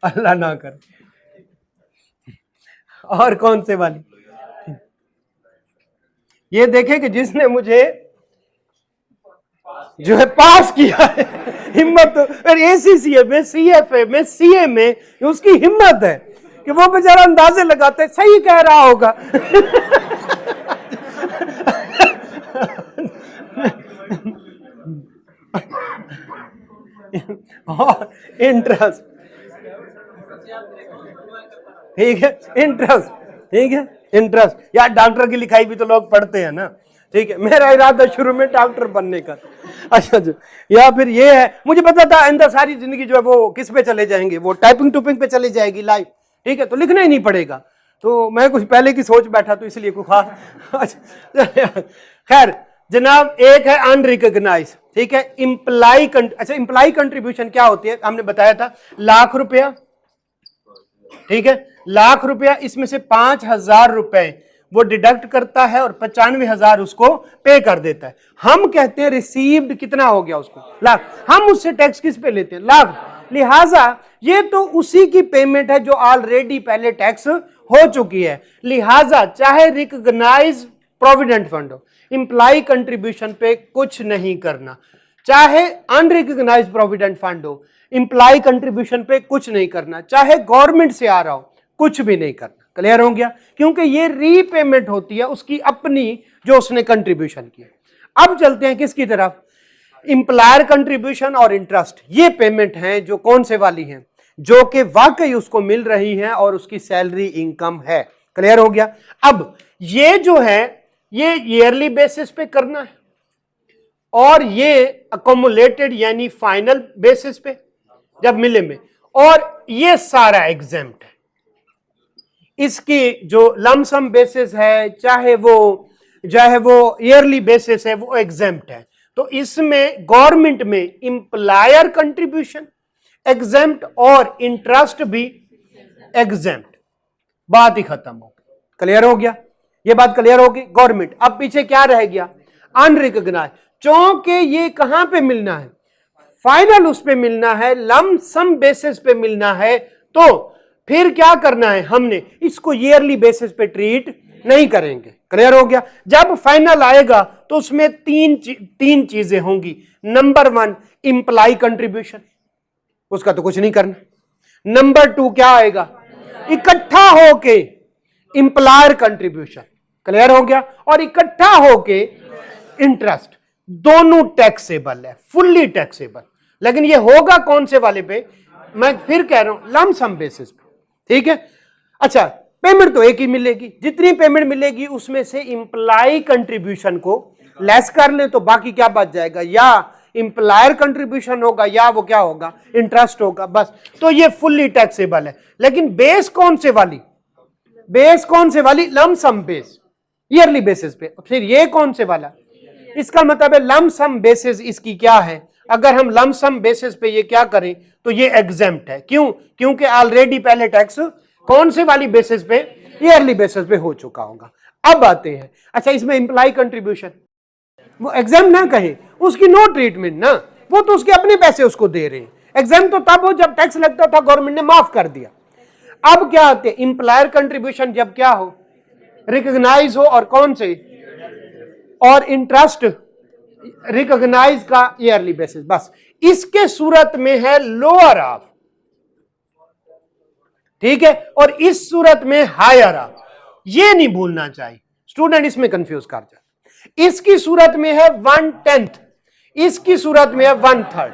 अल्लाह ना करे, और कौन से वाली? ये देखे कि जिसने मुझे जो है पास किया है, हिम्मत तो एसीसीए में, सीएफए में, सीए में, उसकी हिम्मत है कि वो बेचारा अंदाजे लगाते सही कह रहा होगा। और इंटरेस्ट, ठीक है, इंटरेस्ट, ठीक है, इंटरेस्ट। यार डॉक्टर की लिखाई भी तो लोग पढ़ते हैं ना, ठीक है। मेरा इरादा शुरू में डॉक्टर बनने का। अच्छा जी, या फिर ये है, मुझे पता था अंदर सारी जिंदगी जो है वो किस पे चले जाएंगे, वो टाइपिंग टूपिंग पे चली जाएगी लाइफ, ठीक है, तो लिखना ही नहीं पड़ेगा। तो मैं कुछ पहले की सोच बैठा तो इसलिए कुछ खास। खैर जनाब, एक है अनरिकॉग्नाइज, ठीक है, इम्प्लाई। अच्छा, इम्प्लाई कंट्रीब्यूशन क्या होती है? हमने बताया था ₹1,00,000, ठीक है, ₹1,00,000, इसमें से 5,000 रुपए वो डिडक्ट करता है और 95,000 उसको पे कर देता है। हम कहते हैं रिसीव्ड कितना हो गया उसको? लाख। हम उससे टैक्स किस पे लेते हैं? लाख। लिहाजा ये तो उसी की पेमेंट है जो ऑलरेडी पहले टैक्स हो चुकी है। लिहाजा चाहे रिकॉग्नाइज प्रोविडेंट फंड हो, इंप्लाई कंट्रीब्यूशन पे कुछ नहीं करना, चाहे अनरिकॉग्नाइज प्रोविडेंट फंड हो, इंप्लाई कंट्रीब्यूशन पे कुछ नहीं करना, चाहे गवर्नमेंट से आ रहा हो, कुछ भी नहीं करना। क्लियर हो गया? क्योंकि ये रीपेमेंट होती है उसकी अपनी, जो उसने कंट्रीब्यूशन की। अब चलते हैं किसकी तरफ? इंप्लायर कंट्रीब्यूशन और इंटरेस्ट। ये पेमेंट हैं जो कौन से वाली हैं? जो कि वाकई उसको मिल रही हैं और उसकी सैलरी इनकम है। क्लियर हो गया? अब ये जो है ये ईयरली बेसिस पे करना है और ये अकोमुलेटेड यानी फाइनल बेसिस पे जब मिले में, और ये सारा एग्जेम्प्ट है। इसकी जो लमसम बेसिस है, चाहे वो ईयरली बेसिस है, वो एग्जेम्प्ट है। तो इसमें गवर्नमेंट में इंप्लायर कंट्रीब्यूशन एग्जेम्प्ट और इंटरेस्ट भी एग्जेम्प्ट। बात ही खत्म हो गई। क्लियर हो गया? ये बात क्लियर होगी? गवर्नमेंट। अब पीछे क्या रह गया? अनरिकॉग्नाइज्ड। चूंकि ये कहां पे मिलना है? फाइनल उस पे मिलना है, लमसम बेसिस पे मिलना है। तो फिर क्या करना है? हमने इसको ईयरली बेसिस पे ट्रीट नहीं करेंगे। क्लियर हो गया? जब फाइनल आएगा तो उसमें तीन चीजें होंगी। नंबर 1 इंप्लाई कंट्रीब्यूशन, उसका तो कुछ नहीं करना। नंबर 2 क्या आएगा? इकट्ठा होके इंप्लायर कंट्रीब्यूशन। क्लियर हो गया? और इकट्ठा होके इंटरेस्ट, दोनों टैक्सेबल है, फुल्ली टैक्सेबल। लेकिन ये होगा कौन से वाले पे, मैं फिर कह रहा हूं लम सम बेसिस पे, ठीक है। अच्छा, पेमेंट तो एक ही मिलेगी, जितनी पेमेंट मिलेगी उसमें से इंप्लाई कंट्रीब्यूशन को लेस कर ले तो बाकी क्या बच जाएगा, या इंप्लायर कंट्रीब्यूशन होगा या वो क्या होगा, इंटरेस्ट होगा, बस। तो ये फुल्ली टैक्सेबल है। लेकिन बेस कौन से वाली, बेस कौन से वाली, lump sum base, yearly basis पे। फिर ये कौन से वाला, इसका मतलब है लम सम बेसिस इसकी क्या है, अगर हम लम सम बेसिस पे ये क्या करें तो ये एग्जेम्प्ट है। क्यों, क्योंकि ऑलरेडी पहले टैक्स कौन से वाली बेसिस पे, ईयरली बेसिस पे हो चुका होगा। अब आते हैं, अच्छा इसमें इंप्लाई कंट्रीब्यूशन, वो एग्जाम ना कहे, उसकी नो ट्रीटमेंट ना, वो तो उसके अपने पैसे उसको दे रहे हैं। एग्जाम तो तब हो जब टैक्स लगता था, गवर्नमेंट ने माफ कर दिया। अब क्या आते हैं, इंप्लायर कंट्रीब्यूशन जब क्या हो, रिकॉग्नाइज हो, और कौन से, और इंटरेस्ट रिकॉग्नाइज का ईयरली बेसिस, बस। इसके सूरत में है लोअर ऑफ, ठीक है, और इस सूरत में हायर ऑफ। ये नहीं भूलना चाहिए, स्टूडेंट इसमें कंफ्यूज कर जाए। इसकी सूरत में है 1/10, इसकी सूरत में है 1/3।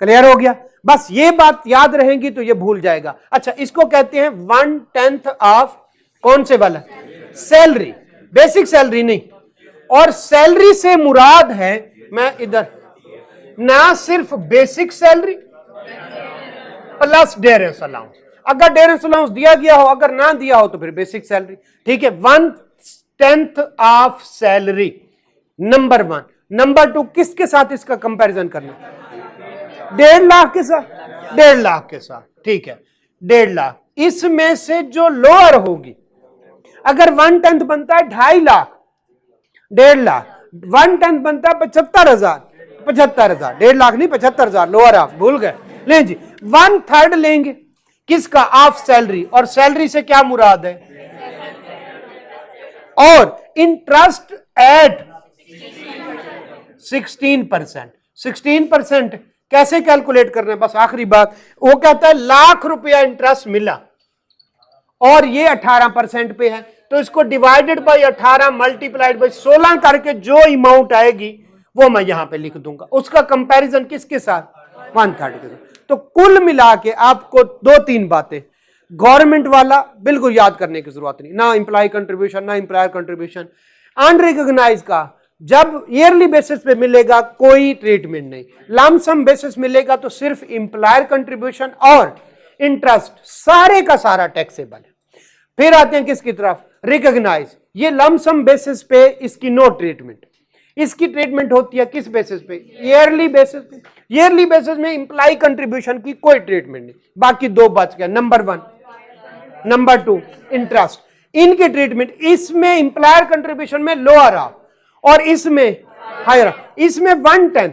क्लियर हो गया, बस ये बात याद रहेगी तो ये भूल जाएगा। अच्छा, इसको कहते हैं 1/10 ऑफ कौन से वाला, सैलरी, बेसिक सैलरी नहीं। और सैलरी से मुराद है, मैं इधर ना सिर्फ basic salary plus dress allowance, अगर डेरेस अलाउंस दिया गया हो, अगर ना दिया हो तो फिर बेसिक सैलरी, ठीक है। 1/10 ऑफ सैलरी, नंबर 1। नंबर 2, किसके साथ इसका कंपैरिजन करना, 1.5 लाख के साथ, 1.5 लाख के साथ, ठीक है, 1.5 लाख। इसमें से जो लोअर होगी, अगर 1/10 बनता है 2.5 लाख, 1.5 लाख, 1/10 बनता है 75,000, 75,000, 1.5 लाख नहीं 75,000, लोअर ऑफ, भूल गए, ले जी 1/3 लेंगे किसका, ऑफ सैलरी, और सैलरी से क्या मुराद है, और इंटरेस्ट एट 16%। 16% कैसे कैलकुलेट करना है, बस आखिरी बात, वो कहता है लाख रुपया इंटरेस्ट मिला और ये 18% पे है, तो इसको डिवाइडेड बाय 18 मल्टीप्लाइड बाय 16 करके जो अमाउंट आएगी वो मैं यहां पे लिख दूंगा। उसका कंपैरिजन किसके साथ, 1/3 के साथ। तो कुल मिला के आपको 2-3 बातें, गवर्नमेंट वाला बिल्कुल याद करने की जरूरत नहीं, ना इंप्लॉय कंट्रीब्यूशन ना इंप्लॉयर कंट्रीब्यूशन। अनरिकॉग्नाइज का जब ईयरली बेसिस पे मिलेगा कोई ट्रीटमेंट नहीं, लमसम बेसिस मिलेगा तो सिर्फ इंप्लॉयर कंट्रीब्यूशन और इंटरेस्ट, सारे का सारा टैक्सेबल है। फिर आते हैं किसकी तरफ, रिकॉग्नाइज, ये लमसम बेसिस पे इसकी नो ट्रीटमेंट, इसकी ट्रीटमेंट होती है किस बेसिस पे, ईयरली बेसिस पे। ईयरली बेसिस में इंप्लॉय कंट्रीब्यूशन की कोई ट्रीटमेंट नहीं, बाकी 2 बच गया, नंबर 1, नंबर 2 इंटरेस्ट, इनकी ट्रीटमेंट, इसमें इंप्लॉयर कंट्रीब्यूशन में लोअर ऑफ और इसमें हायर, इसमें 1/10,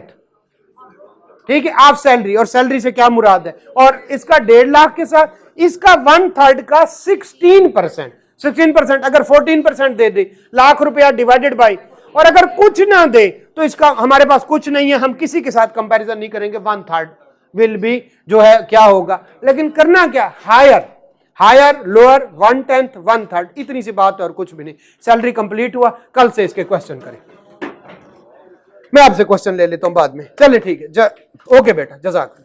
ठीक है, ऑफ सैलरी, और सैलरी से क्या मुराद है, और इसका 1.5 लाख के साथ, इसका 1/3 का 16%, 16% अगर 14% दे दे, लाख रुपया डिवाइडेड बाय, और अगर कुछ ना दे तो इसका, हमारे पास कुछ नहीं है, हम किसी के साथ कंपैरिजन नहीं करेंगे, 1/3 विल बी जो है क्या होगा। लेकिन करना क्या, हायर, हायर लोअर, 1/10 1/3, इतनी सी बात है और कुछ भी नहीं। सैलरी कंप्लीट हुआ, कल से इसके क्वेश्चन करें, मैं आपसे क्वेश्चन ले लेता हूं बाद में, चलिए ठीक है, ओके बेटा, जज़ाक।